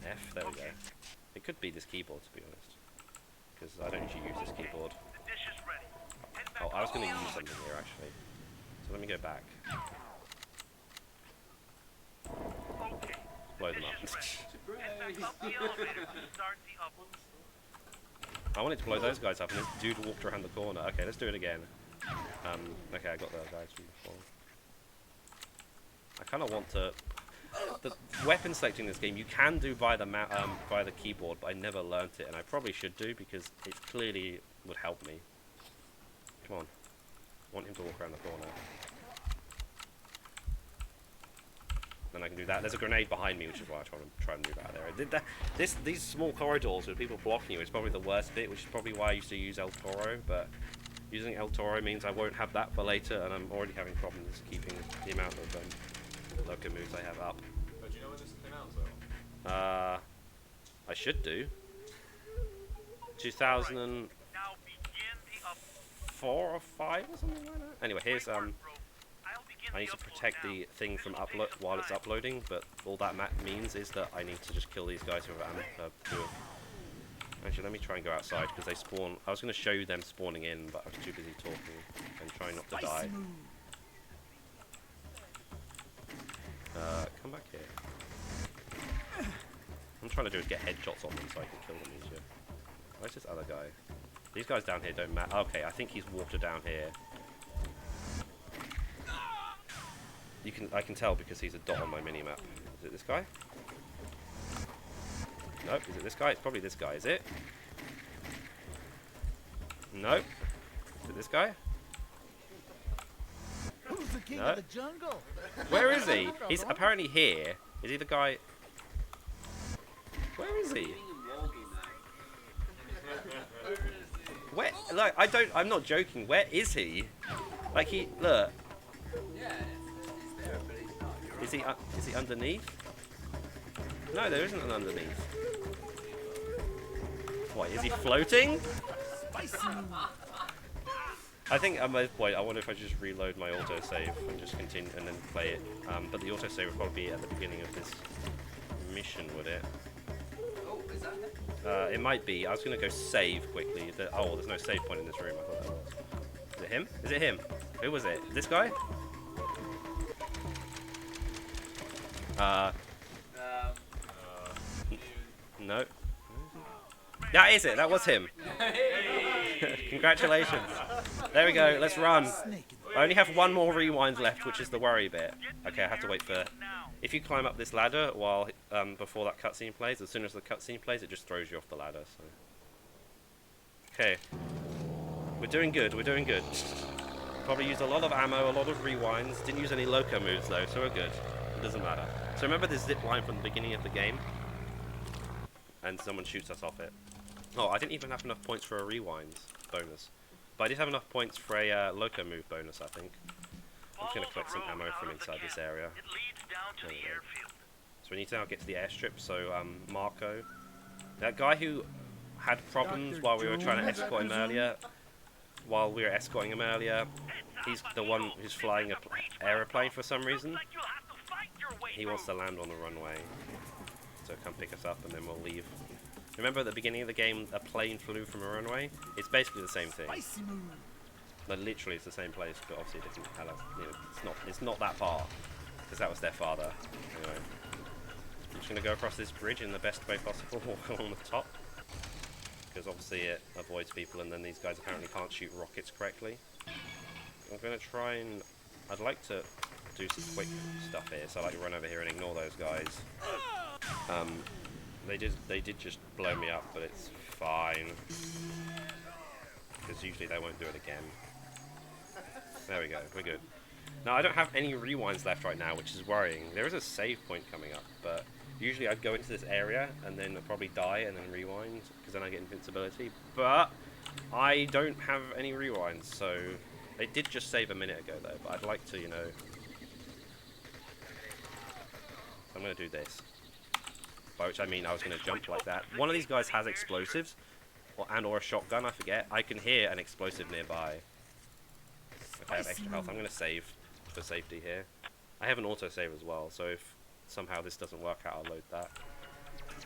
F, there we go. It could be this keyboard, to be honest. Because I don't usually use this keyboard. Oh, I was going to use something here, actually. So let me go back. Blow them up. I wanted to blow those guys up, and this dude walked around the corner. Okay, let's do it again. Okay, I got those guys from before. I kind of want to... The weapon selecting in this game, you can do by the keyboard, but I never learnt it, and I probably should do, because it clearly would help me. Come on. I want him to walk around the corner. Then I can do that. There's a grenade behind me, which is why I try and move out of there. These small corridors with people blocking you is probably the worst bit, which is probably why I used to use El Toro, but using El Toro means I won't have that for later, and I'm already having problems keeping the amount of loco moves I have up. But do you know when this came out, though? I should do. 2004 or 5 or something like that. Anyway, here's I need to protect the thing from upload while it's uploading, but all that means is that I need to just kill these guys who have Actually, let me try and go outside because they spawn. I was going to show you them spawning in, but I was too busy talking and trying not to die. Come back here. I'm trying to do is get headshots on them so I can kill them easier. Where's this other guy? These guys down here don't matter. Okay, I think he's water down here. I can tell because he's a dot on my minimap. Is it this guy? Nope. Is it this guy? It's probably this guy. Is it? Nope. Is it this guy? Who's the king No. of the jungle? Where is he? He's apparently here. Is he the guy? Where is he? Where? Like, I'm not joking. Where is he? Like look. Yeah, he's there, but he's not. Is he underneath? No, there isn't an underneath. What, is he floating? I think at most point, I wonder if I just reload my autosave and just continue and then play it. But the autosave would probably be at the beginning of this mission, would it? Oh, is that him? It might be. I was going to go save quickly. Oh, there's no save point in this room. I thought that was. Is it him? Is it him? Who was it? This guy? No. That is it. That was him. Congratulations. There we go. Let's run. I only have one more rewind left, which is the worry bit. Okay, I have to wait for... If you climb up this ladder while before that cutscene plays, as soon as the cutscene plays, it just throws you off the ladder. So. Okay. We're doing good. We're doing good. Probably used a lot of ammo, a lot of rewinds. Didn't use any loco moves though, so we're good. It doesn't matter. So remember this zip line from the beginning of the game? And someone shoots us off it. Oh, I didn't even have enough points for a rewind bonus. But I did have enough points for a loco move bonus, I think. I'm just going to collect some ammo from inside this area. So we need to now get to the airstrip, so Marco. That guy who had problems while we were trying to escort him earlier. While we were escorting him earlier, he's the one who's flying an aeroplane for some reason. He wants to land on the runway. So come pick us up and then we'll leave. Remember at the beginning of the game, a plane flew from a runway? It's basically the same thing. But literally it's the same place, but obviously a different color. You know, it's not that far. Because that was their father. Anyway. I'm just going to go across this bridge in the best way possible, walk on the top. Because obviously it avoids people and then these guys apparently can't shoot rockets correctly. I'm going to try and... I'd like to do some quick stuff here, so I like to run over here and ignore those guys. They did just blow me up, but it's fine. Because usually they won't do it again. There we go, we're good. Now I don't have any rewinds left right now, which is worrying. There is a save point coming up, but usually I'd go into this area and then I'd probably die and then rewind, because then I get invincibility. But I don't have any rewinds, so it did just save a minute ago though, but I'd like to, you know... So I'm going to do this. By which I mean I was going to jump like that. One of these guys has explosives, or a shotgun, I forget. I can hear an explosive nearby. Okay, I have extra health. I'm going to save for safety here. I have an autosave as well, so if somehow this doesn't work out, I'll load that.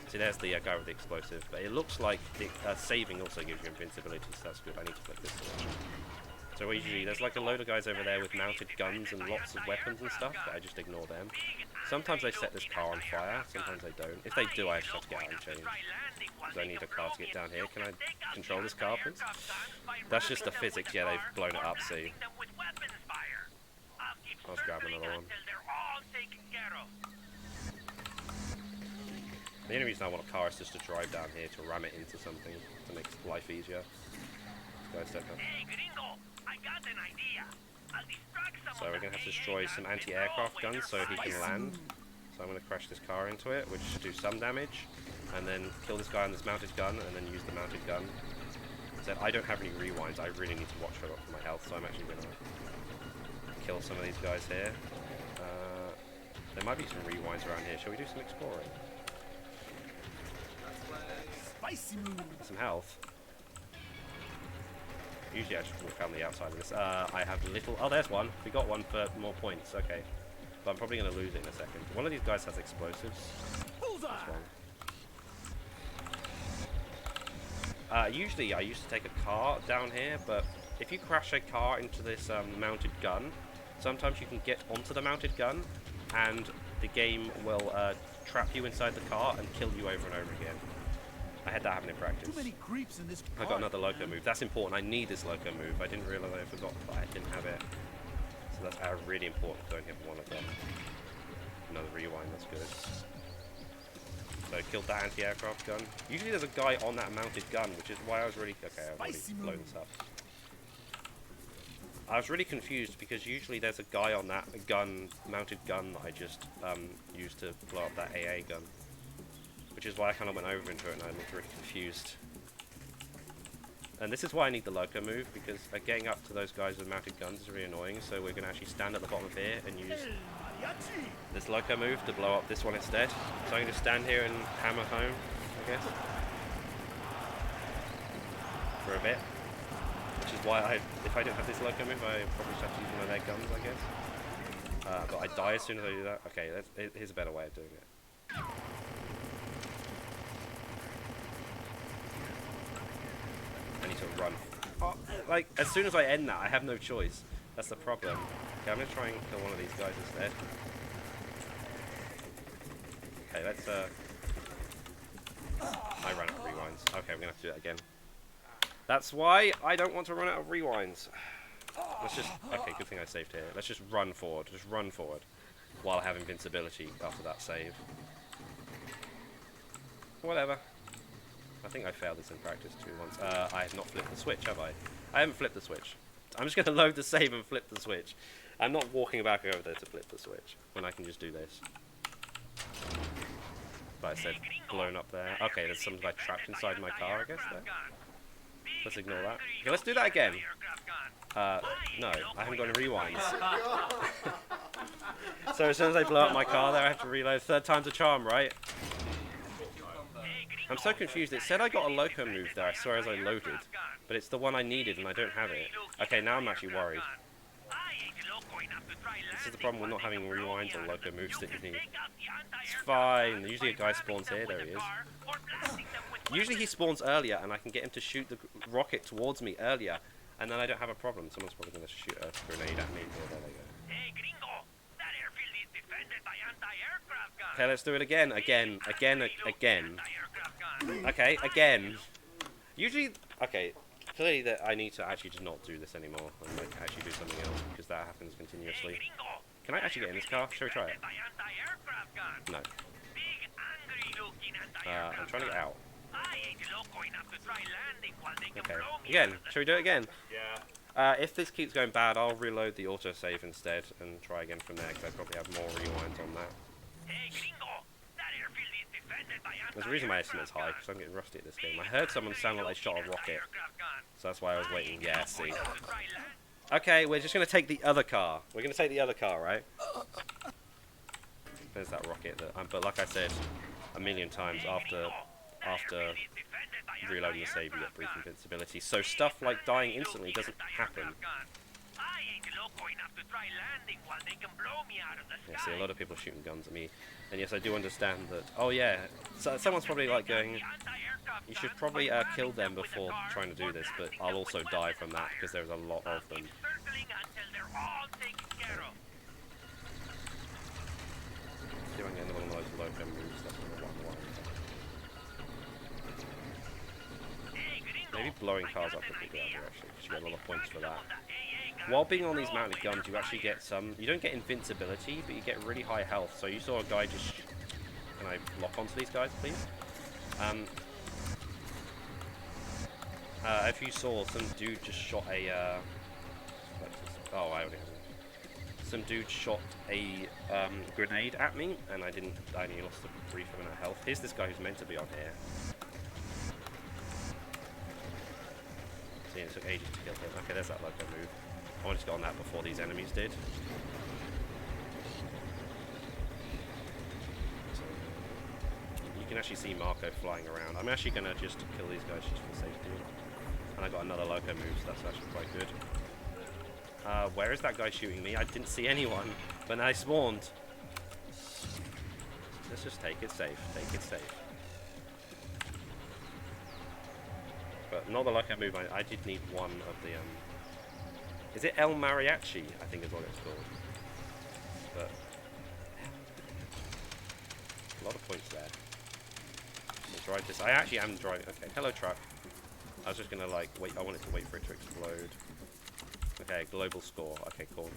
See, there's the guy with the explosive. But it looks like the saving also gives you invincibility, so that's good. I need to click this switch. So usually there's like a load of guys over there with mounted guns and lots of weapons and stuff, but I just ignore them. Sometimes they set this car on fire, sometimes they don't. If they do, I just have to get out and change. Because I need a car to get down here. Can I control this car, please? That's just the physics. Yeah, they've blown it up, see. I was grabbing another one. The only reason I want a car is just to drive down here to ram it into something to make life easier. Guys don't know. So we're going to have to destroy some anti-aircraft guns so he can land. So I'm going to crash this car into it, which should do some damage, and then kill this guy on this mounted gun, and then use the mounted gun. Instead, I don't have any rewinds. I really need to watch for my health, so I'm actually going to kill some of these guys here. There might be some rewinds around here. Shall we do some exploring? Spicy move. Some health. Usually I just walk around the outside of this. I have little... Oh, there's one. We got one for more points. Okay. But I'm probably going to lose it in a second. One of these guys has explosives. Bullseye. Usually I used to take a car down here, but if you crash a car into this mounted gun, sometimes you can get onto the mounted gun, and the game will trap you inside the car and kill you over and over again. I had that happen in practice. Too many creeps in this I got another loco move. That's important. I need this loco move. I didn't realize I forgot that I didn't have it. So that's really important. Don't hit one of them. Another rewind. That's good. So I killed that anti-aircraft gun. Usually there's a guy on that mounted gun, which is why I was really... Okay, I've already blown this up. I was really confused because usually there's a guy on that mounted gun that I just used to blow up that AA gun. Which is why I kind of went over into it and I looked really confused. And this is why I need the loco move, because getting up to those guys with mounted guns is really annoying, so we're going to actually stand at the bottom of here and use this loco move to blow up this one instead. So I'm going to stand here and hammer home, I guess. For a bit. Which is why if I didn't have this loco move, I probably just have to use one of their guns, I guess. But I die as soon as I do that. Okay, here's a better way of doing it. I need to run. Oh, like, as soon as I end that, I have no choice. That's the problem. Okay, I'm going to try and kill one of these guys instead. Okay, let's, I ran out of rewinds. Okay, I'm going to have to do that again. That's why I don't want to run out of rewinds. Let's just... Okay, good thing I saved here. Let's just run forward. Just run forward. While I have invincibility after that save. Whatever. I think I failed this in practice too once. I have not flipped the switch, have I? I haven't flipped the switch. I'm just going to load the save and flip the switch. I'm not walking back over there to flip the switch, when I can just do this. But I said blown up there. Okay, there's some guy trapped inside my car, I guess, there. Let's ignore that. Okay, let's do that again. No, I haven't got any rewinds. So as soon as I blow up my car there, I have to reload. Third time's a charm, right? I'm so confused. It said I got a loco move there, I swear, as I loaded. But it's the one I needed and I don't have it. Okay, now I'm actually worried. This is the problem with not having rewinds or loco moves that you need. It's fine. Usually a guy spawns here. There he is. Usually he spawns earlier and I can get him to shoot the rocket towards me earlier. And then I don't have a problem. Someone's probably going to shoot a grenade at me. Oh, there they go. Okay, let's do it again. Again. Okay, again. Usually, okay, clearly that I need to actually just not do this anymore and like actually do something else because that happens continuously. Can I actually get in this car? Shall we try it? No. I'm trying to get out. Okay. Again. Shall we do it again? Yeah. If this keeps going bad, I'll reload the autosave instead and try again from there because I probably have more rewinds on that. There's a reason my estimate's high, because I'm getting rusty at this game. I heard someone sound like they shot a rocket, so that's why I was waiting. Yeah, see. Okay, we're just going to take the other car. We're going to take the other car, right? There's that rocket. But like I said a million times, after reloading the save, you get brief invincibility. So stuff like dying instantly doesn't happen. Yeah, see, a lot of people are shooting guns at me. And yes, I do understand that. Oh yeah, so someone's probably like going, you should probably kill them before trying to do this, but I'll also die from that because there's a lot of them. See if I can get another one of those loco moves. That's what I want. Maybe blowing cars up would be good actually, because you get a lot of points for that. While being on these mounted guns, you actually get some... You don't get invincibility, but you get really high health. So you saw a guy just... Can I lock onto these guys, please? If you saw some dude just shot a... Oh, I already have it. some dude shot a grenade at me, and I didn't. I only lost a brief amount of health. Here's this guy who's meant to be on here. See, it took ages to kill him. Okay, there's that loco move. I wanted to get on that before these enemies did. So, you can actually see Marco flying around. I'm actually going to just kill these guys just for safety. And I got another loco move, so that's actually quite good. Where is that guy shooting me? I didn't see anyone, but I spawned. Let's just take it safe. Take it safe. But not the loco move. I did need one of the. Is it El Mariachi? I think is what it's called. But a lot of points there. We'll drive this. I actually am driving. Okay, hello truck. I was just gonna like wait. I wanted to wait for it to explode. Okay, global score. Okay, cool.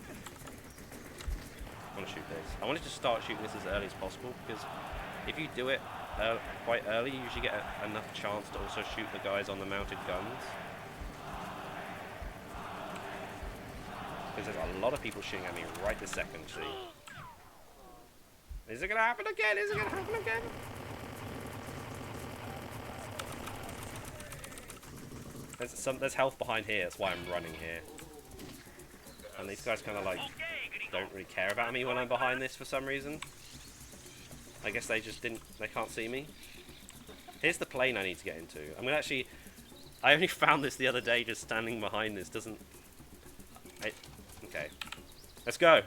I want to shoot this. I wanted to start shooting this as early as possible because if you do it quite early, you usually get enough chance to also shoot the guys on the mounted guns. Because there's a lot of people shooting at me right this second. See? Is it gonna happen again? Is it gonna happen again? There's health behind here. That's why I'm running here. And these guys kind of like don't really care about me when I'm behind this for some reason. I guess they just didn't. They can't see me. Here's the plane I need to get into. I'm gonna actually. I only found this the other day. Just standing behind this doesn't. Okay. Let's go.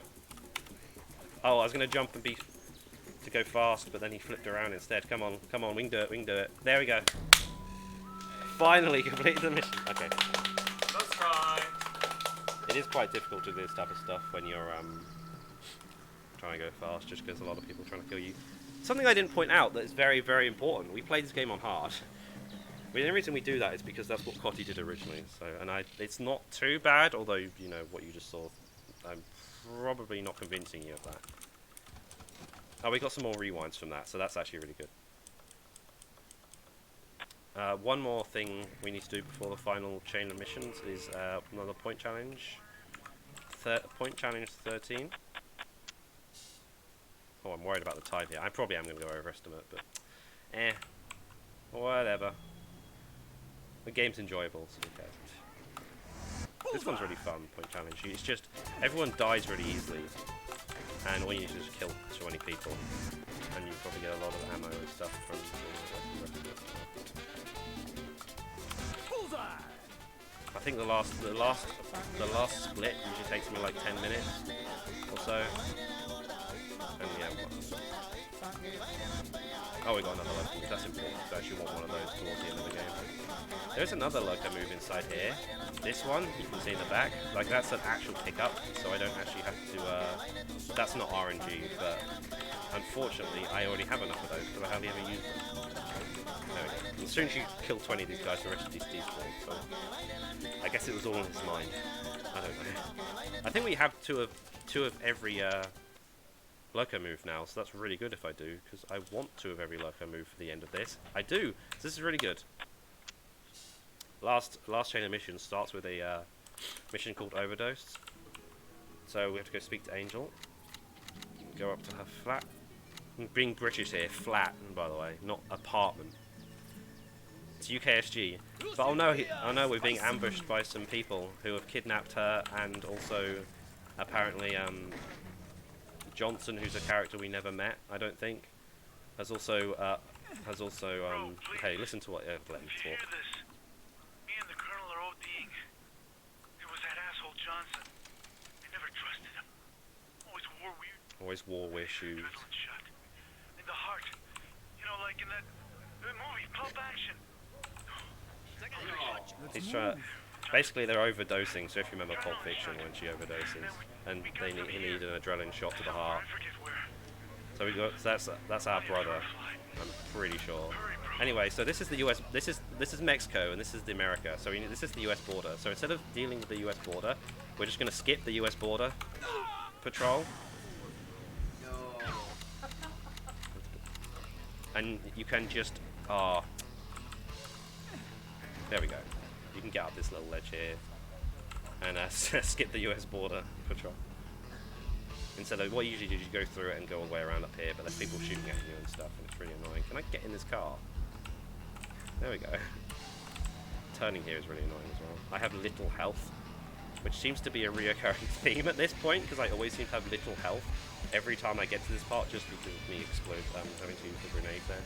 Oh, I was gonna jump and to go fast, but then he flipped around instead. Come on, come on. We can do it. We can do it. There we go. Finally completed the mission. Okay. Let's try. It is quite difficult to do this type of stuff when you're trying to go fast, just because a lot of people are trying to kill you. Something I didn't point out that is very, very important. We played this game on hard. The only reason we do that is because that's what Cotty did originally. So, it's not too bad, although you know what you just saw. I'm probably not convincing you of that. Oh, we got some more rewinds from that, so that's actually really good. One more thing we need to do before the final chain of missions is another point challenge. Point challenge 13. Oh, I'm worried about the time here. I probably am going to go overestimate, but whatever. The game's enjoyable, so who cares? This one's really fun, point challenge. It's just everyone dies really easily, and all you need to do is kill so many people, and you probably get a lot of ammo and stuff from the rest of it. I think the last split usually takes me like 10 minutes or so. And yeah, oh, we got another loco move. That's important. I actually want one of those towards the end of the game. There's another loco move inside here. This one you can see in the back. Like that's an actual pickup, so I don't actually have to. That's not RNG, but unfortunately I already have enough of those because I hardly ever use them. There we go. As soon as you kill 20 of these guys, the rest of these despawn. So I guess it was all in his mind. I don't know. I think we have two of every loco move now, so that's really good if I do, because I want 2 of every loco move for the end of this. I do. So this is really good. Last chain of missions starts with a mission called Overdose. So we have to go speak to Angel. Go up to her flat. I'm being British here, flat, by the way, not apartment. It's UKSG. But oh no, we're being ambushed by some people who have kidnapped her, and also apparently Johnson, who's a character we never met, I don't think, has also hey, listen to what let me Did you hear talk. this? Me and the colonel are ODing. It was that asshole Johnson. I never trusted him. Always wore weird Shoes. adrenaline shot. In the heart. You know, like in that movie, Pulp Action. He's trying. Basically, they're overdosing. So if you remember Pulp Fiction, when she overdoses, and he needed an adrenaline shot to the heart. So we got. So that's our brother. I'm pretty sure. Anyway, so this is the US. This is Mexico, and this is the America. So this is the US border. So instead of dealing with the US border, we're just going to skip the US border patrol. And you can just there we go. You can get up this little ledge here and skip the US border patrol. Instead of what you usually do is you go through it and go all the way around up here, but there's people shooting at you and stuff, and it's really annoying. Can I get in this car? There we go. Turning here is really annoying as well. I have little health, which seems to be a reoccurring theme at this point, because I always seem to have little health every time I get to this part, just because of me having to use the grenade there.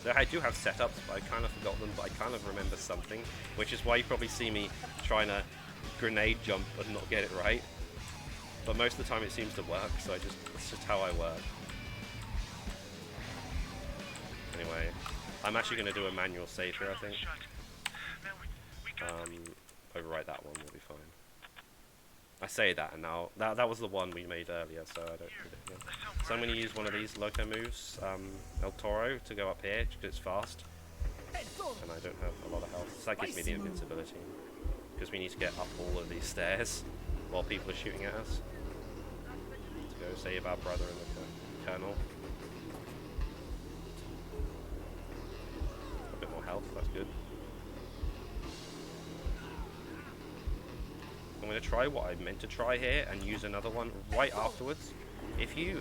So I do have setups, but I kind of forgot them, but I kind of remember something, which is why you probably see me trying to grenade jump and not get it right. But most of the time it seems to work, so it's just how I work. Anyway, I'm actually going to do a manual save here, I think. Overwrite that one, we'll be fine. I say that, and now that was the one we made earlier, so I don't do it again. So I'm going to use one of these loco moves, El Toro, to go up here because it's fast, and I don't have a lot of health. So that gives me the invincibility because we need to get up all of these stairs while people are shooting at us to go save our brother and the colonel. A bit more health, that's good. I'm going to try what I meant to try here and use another one right afterwards. If you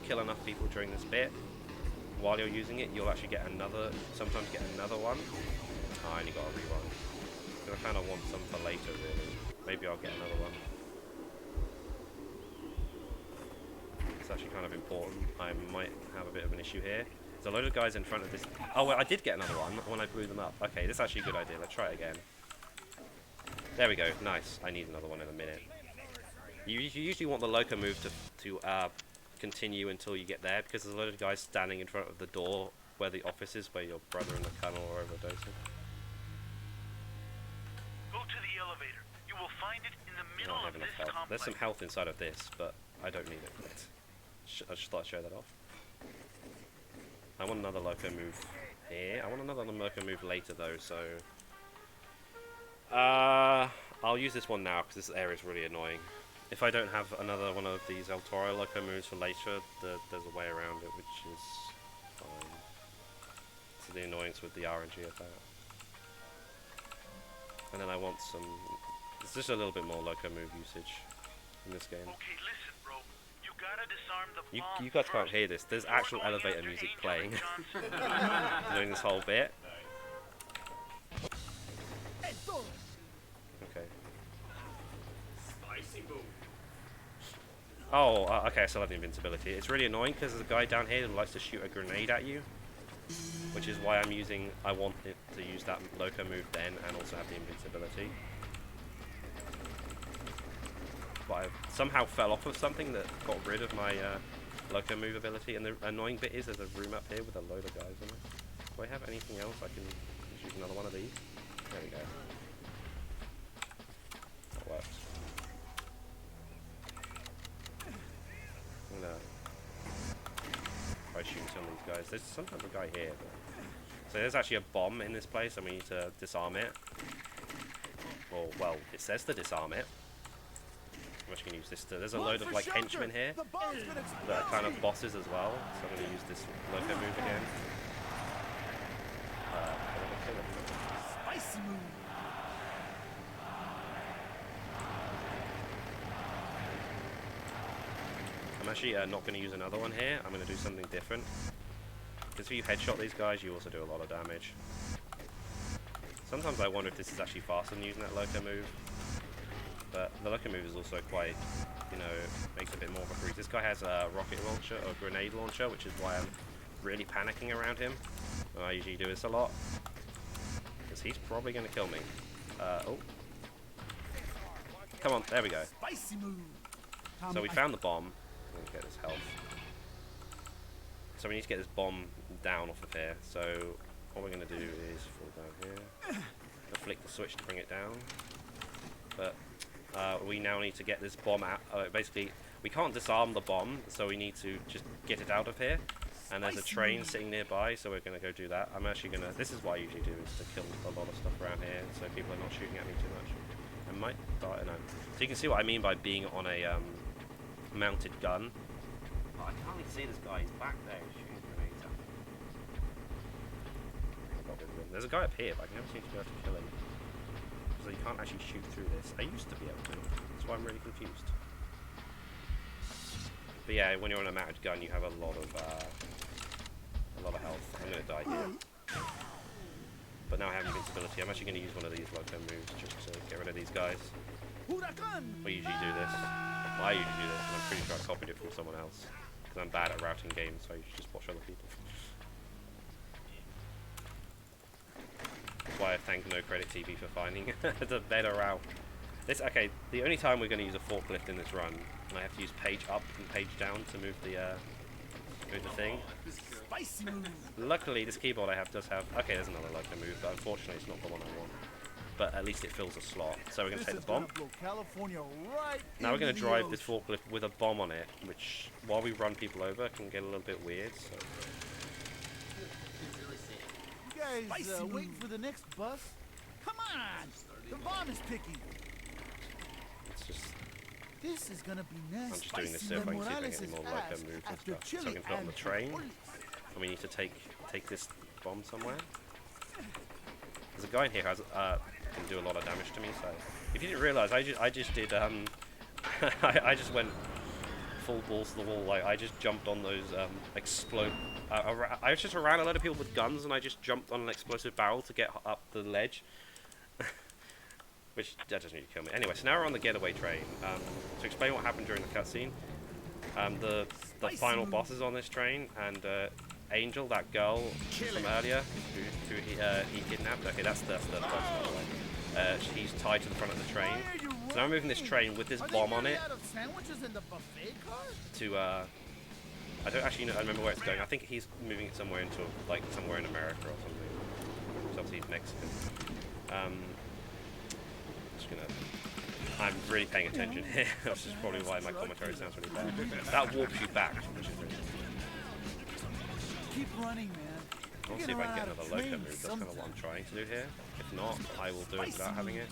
kill enough people during this bit while you're using it, you'll actually get sometimes get another one. Oh, I only got a rerun. I kind of want some for later, really. Maybe I'll get another one. It's actually kind of important. I might have a bit of an issue here. There's a load of guys in front of this. Oh, well, I did get another one when I blew them up. Okay, this is actually a good idea. Let's try it again. There we go. Nice. I need another one in a minute. You usually want the loco move to continue until you get there, because there's a load of guys standing in front of the door where the office is, where your brother and the colonel are overdosing. Go to the elevator. You will find it in the middle I don't have of enough this health. complex. There's some health inside of this, but I don't need it. I just thought I'd show that off. I want another loco move here. I want another loco move later, though, so... I'll use this one now, because this area is really annoying. If I don't have another one of these El Toro loco moves for later, there's a way around it, which is fine. So the annoyance with the RNG of that. And then I want some... It's just a little bit more loco move usage in this game. Okay, listen, bro. You gotta disarm the bomb You guys can't first. hear this. There's Before actual going elevator after music Angel playing and during this whole bit. Okay. Spicy boom. Oh, okay, I still have the invincibility. It's really annoying because there's a guy down here who likes to shoot a grenade at you, which is why I want it to use that loco move then and also have the invincibility. But I somehow fell off of something that got rid of my loco move ability, and the annoying bit is there's a room up here with a load of guys in it. Do I have anything else I can use another one of these? There we go. That works. I'm gonna try shooting some of these guys. There's sometimes a guy here. So there's actually a bomb in this place and we need to disarm it. Or, well, it says to disarm it. I'm actually going to use this to... There's a load of, like, henchmen here that are kind of bosses as well. So I'm going to use this loco move again. Spicy move. I'm actually not going to use another one here. I'm going to do something different. Because if you headshot these guys, you also do a lot of damage. Sometimes I wonder if this is actually faster than using that loco move. But the loco move is also quite, you know, makes a bit more of a breeze. This guy has a rocket launcher, or grenade launcher, which is why I'm really panicking around him. And I usually do this a lot. Because he's probably going to kill me. Oh. Come on, there we go. Spicy move. So we found the bomb. Let me get his health. So we need to get this bomb down off of here. So what we're going to do is fall down here. Flick the switch to bring it down. But we now need to get this bomb out. Basically, we can't disarm the bomb, so we need to just get it out of here. And there's a train sitting nearby, so we're going to go do that. I'm actually going to... This is what I usually do, is to kill a lot of stuff around here, so people are not shooting at me too much. I might die, no. So you can see what I mean by being on a mounted gun. Oh, I can't even see this guy. He's back there. He's shooting grenades at me. There's a guy up here, but I can never seem to be able to kill him. So you can't actually shoot through this. I used to be able to. That's why I'm really confused. But yeah, when you're on a mounted gun, you have a lot of health. I'm gonna die here. But now I have invincibility. I'm actually gonna use one of these loco moves just to get rid of these guys. We usually do this. Well, I usually do this, and I'm pretty sure I copied it from someone else. Because I'm bad at routing games, so I usually just watch other people. That's why I thank No Credit TV for finding the better route. Okay, the only time we're going to use a forklift in this run, and I have to use page up and page down to move the thing. Luckily, this keyboard I have does have... Okay, there's another loco move, but unfortunately it's not the one I want. But at least it fills a slot. So we're going to take the bomb. Now we're going to drive this forklift with a bomb on it, which, while we run people over, can get a little bit weird. So. You guys waiting for the next bus? Come on! The bomb is ticking. It's just... This is gonna be nice. I'm just doing this so if I can see if I get any more loco moves and stuff. So I can put on the train. And we need to take this bomb somewhere. There's a guy in here who has... can do a lot of damage to me, so if you didn't realize, I just did I just went full balls to the wall. Like I just jumped on those explode I just ran a lot of people with guns and I just jumped on an explosive barrel to get up the ledge. Which that doesn't need to kill me. Anyway, so now we're on the getaway train. To explain what happened during the cutscene, the final bosses on this train, and Angel, that girl from earlier, who he kidnapped. Okay, that's the person, by the way. He's tied to the front of the train. So now I'm moving this train with this bomb on it to, I don't actually know, I remember where it's going. I think he's moving it somewhere into, like, somewhere in America or something. Because obviously he's Mexican. Just gonna... I'm really paying attention here, which is probably why my commentary sounds really bad. That warps you back, which is really... Keep running, man. I'll see if I can get another loco move. That's kind of what I'm trying to do here. If not, I will do it without having it.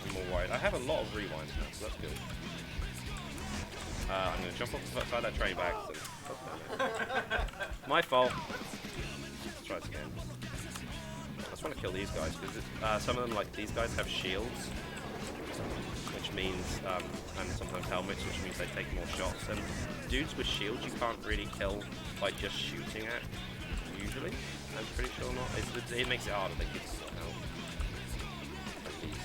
I'm more worried. I have a lot of rewinds now, so that's good. I'm going to jump off the side of that train back. So, my fault. Let's try this again. I just want to kill these guys because some of them, like these guys, have shields, which means, and sometimes helmets, which means they take more shots. And dudes with shields you can't really kill by just shooting at, usually. I'm pretty sure not. It makes it harder. They give you more health. At least.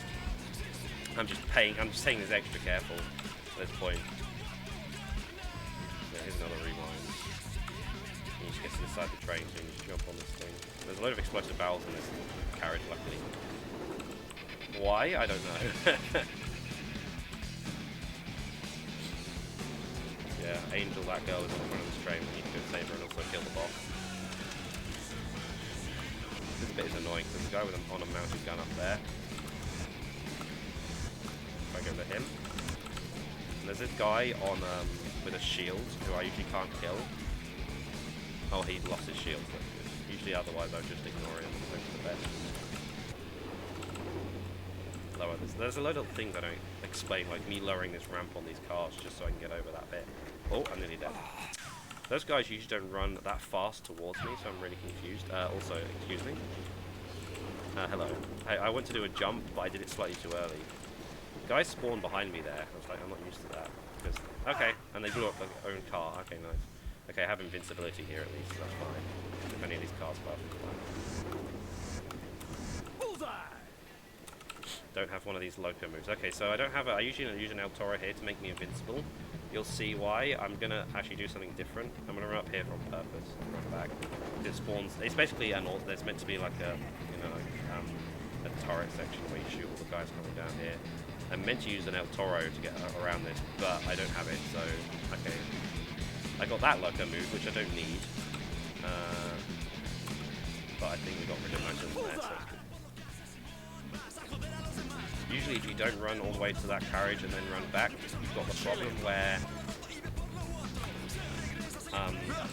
I'm just taking this extra careful at this point. Yeah, here's another rewind. You just get to the side of the train, so you just jump on this thing. There's a load of explosive barrels in this carriage, luckily. Why? I don't know. Yeah, Angel, that girl, is on the front of this train. We need to go save her and also kill the boss. This bit is annoying because there's a guy on a mounted gun up there. If I go to him. And there's this guy on with a shield who I usually can't kill. Oh, he lost his shield. But usually otherwise I would just ignore him and hope for the best. Lower this. There's a load of things I don't explain, like me lowering this ramp on these cars just so I can get over that bit. Oh, I'm nearly dead. Those guys usually don't run that fast towards me, so I'm really confused. Also, excuse me. Hello. I went to do a jump, but I did it slightly too early. Guys spawned behind me there. I was like, I'm not used to that. Because, okay, and they blew up their own car. Okay, nice. Okay, I have invincibility here at least, so that's fine. If any of these cars go up, don't have one of these loco moves. Okay, so I don't have I usually use an El Toro here to make me invincible. You'll see why. I'm gonna actually do something different. I'm gonna run up here on purpose and run back. It spawns. It's basically an alt. There's meant to be like a, you know, like, a turret section where you shoot all the guys coming down here. I'm meant to use an El Toro to get around this, but I don't have it. So okay, I got that loco move, which I don't need. But I think we got rid of most of them there. So it's good. Usually if you don't run all the way to that carriage and then run back, you've got the problem where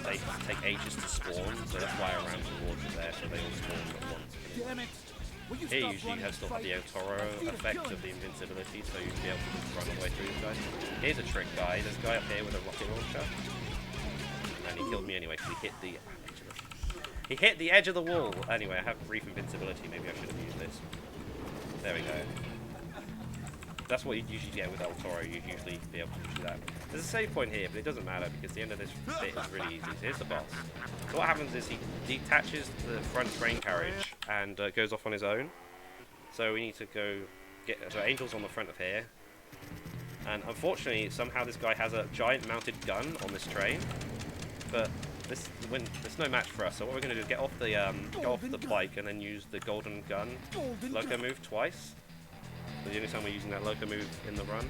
they take ages to spawn, so that's why I ran towards it there, so they all spawn at once. Damn it. Here usually you still have the El Toro effect of the invincibility, so you'd be able to just run all the way through these guys. Here's a trick guy, there's a guy up here with a rocket launcher, and he killed me anyway, because he hit the edge of the wall. Anyway, I have brief invincibility, maybe I should have used this. There we go. That's what you'd usually get with El Toro. You'd usually be able to do that. There's a save point here, but it doesn't matter because the end of this bit is really easy. So here's the boss. So what happens is he detaches the front train carriage and goes off on his own. So we need to go get... So Angel's on the front of here. And unfortunately, somehow this guy has a giant mounted gun on this train. But there's no match for us. So what we're going to do is get off the bike and then use the golden gun loco move twice. So the only time we're using that loco move in the run.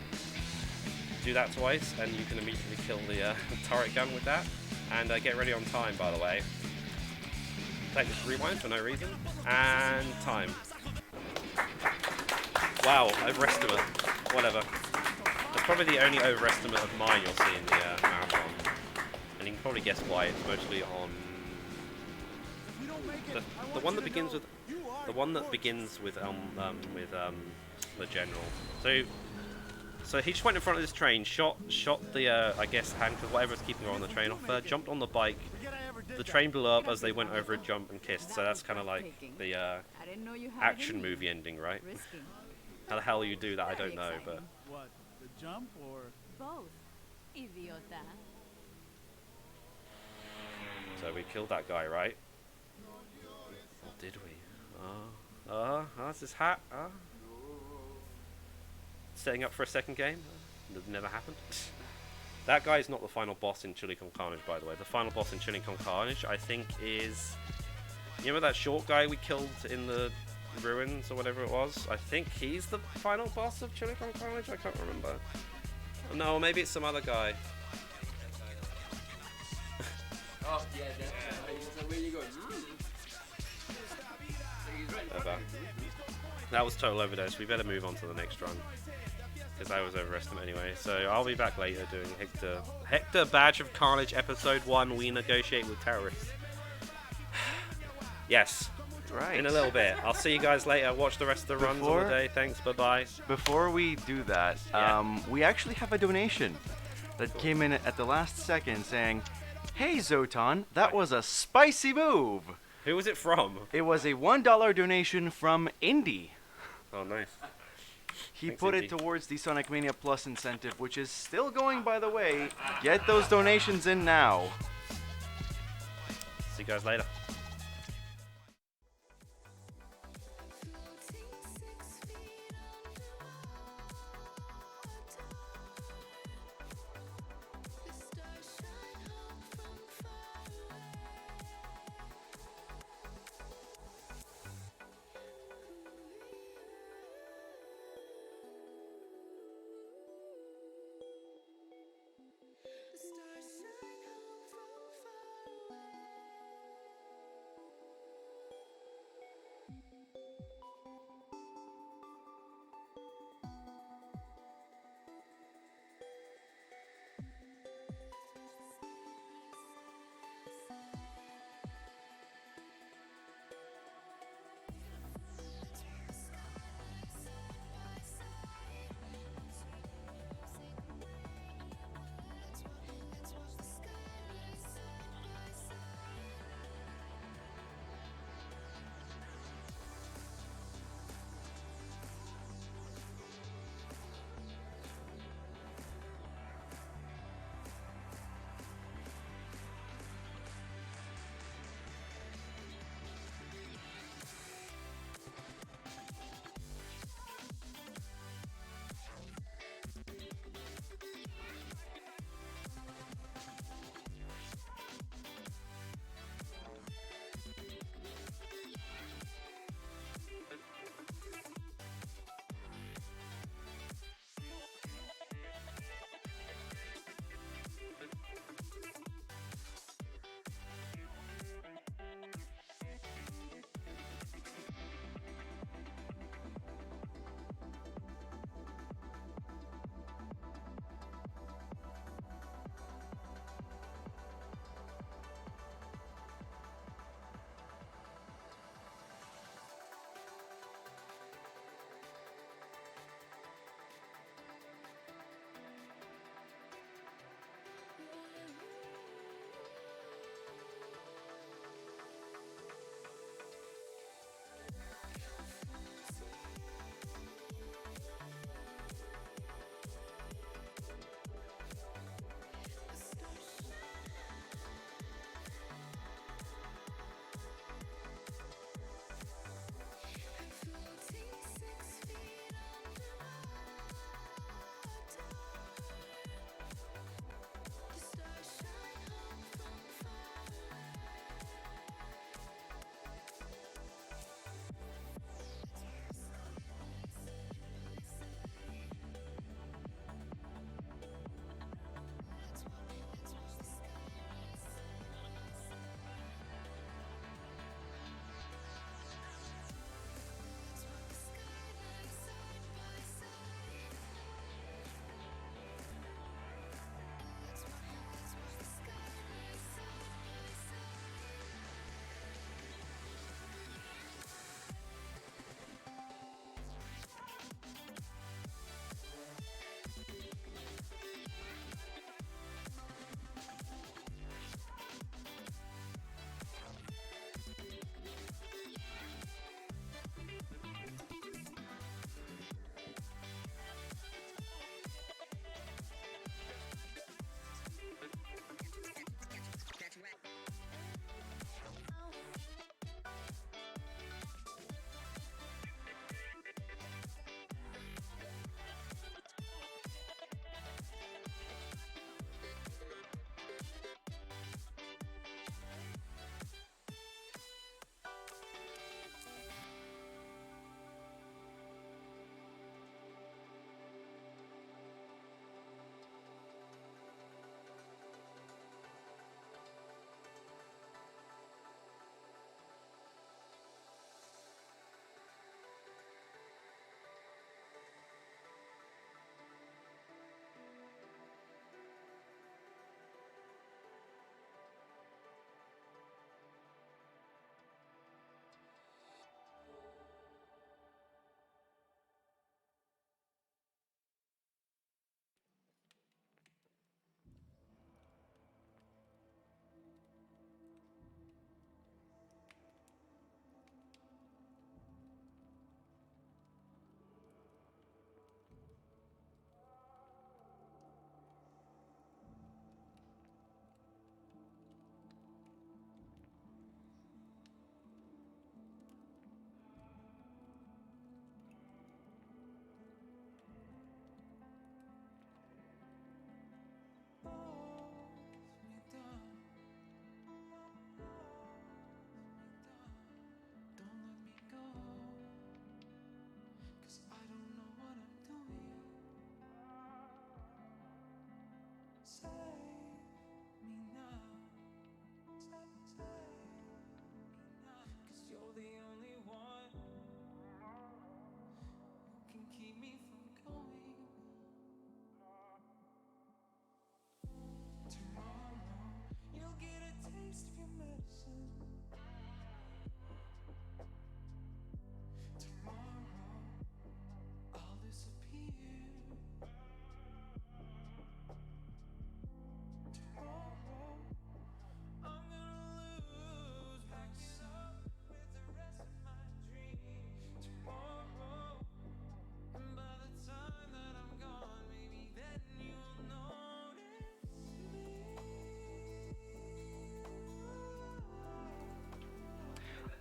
Do that twice, and you can immediately kill the turret gun with that. And get ready on time, by the way. Like, just rewind for no reason. And time. Wow, overestimate. Whatever. That's probably the only overestimate of mine you'll see in the marathon. And you can probably guess why. It's mostly on the one that begins with the general. So he just went in front of this train, shot the I guess handcuff, whatever's keeping her on the train off her, jumped on the bike. The train blew up as they went over a jump and kissed. So that's kind of like the action movie ending, right? How the hell you do that, I don't know, but. What, the jump or? Both. Idiota. So we killed that guy, right? Or did we? That's his hat. Setting up for a second game? That never happened. That guy is not the final boss in Chili Con Carnage, by the way. The final boss in Chili Con Carnage, I think, is... You remember that short guy we killed in the ruins or whatever it was? I think he's the final boss of Chili Con Carnage? I can't remember. No, maybe it's some other guy. Oh, yeah, that's where you go. That was total overdose. We better move on to the next run. Because I was overestimate anyway. So I'll be back later doing Hector Badge of Carnage Episode 1, We Negotiate with Terrorists. Yes. Right. In a little bit. I'll see you guys later. Watch the rest of the runs of the day. Thanks. Bye-bye. Before we do that, we actually have a donation that came in at the last second saying, "Hey Zotan, that was a spicy move." Who was it from? It was a $1 donation from Indy. Oh, nice. He Thanks, put Indy. it towards the Sonic Mania Plus incentive, which is still going, by the way. Get those donations in now. See you guys later.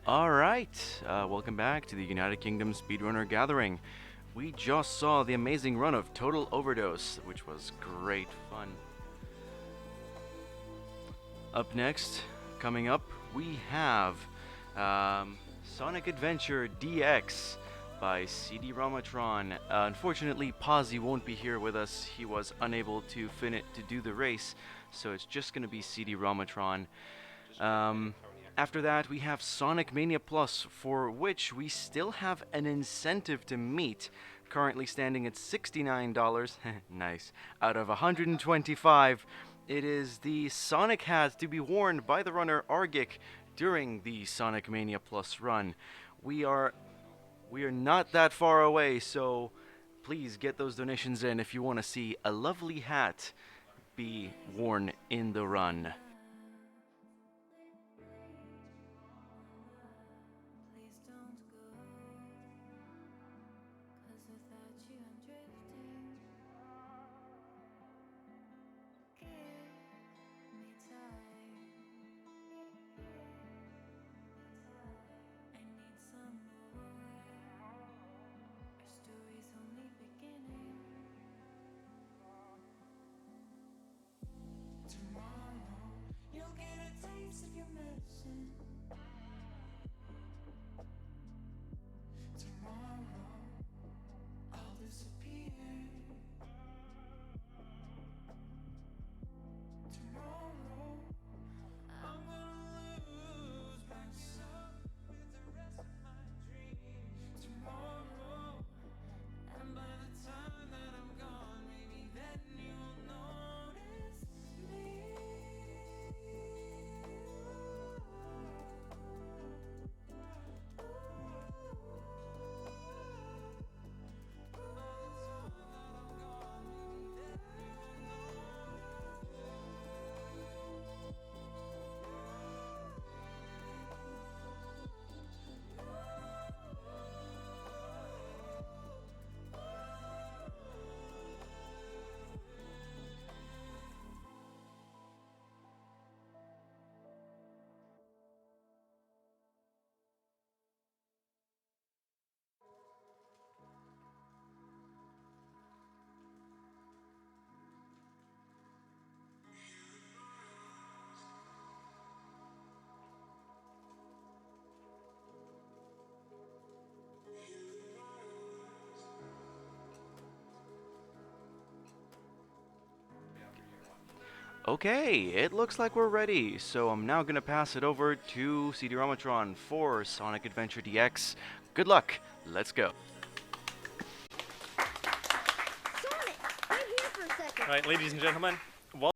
Alright, welcome back to the United Kingdom Speedrunner Gathering. We just saw the amazing run of Total Overdose, which was great fun. Up next, coming up, we have Sonic Adventure DX by CD Ramatron. Unfortunately, Pazzi won't be here with us. He was unable to do the race, so it's just going to be CD Ramatron. After that, we have Sonic Mania Plus, for which we still have an incentive to meet, currently standing at $69, nice, out of 125. It is the Sonic hat to be worn by the runner Argic during the Sonic Mania Plus run. We are not that far away, so please get those donations in if you want to see a lovely hat be worn in the run. Okay, it looks like we're ready, so I'm now gonna pass it over to CD Ramatron for Sonic Adventure DX. Good luck, let's go. Sonic, wait here for a second. Right, ladies and gentlemen,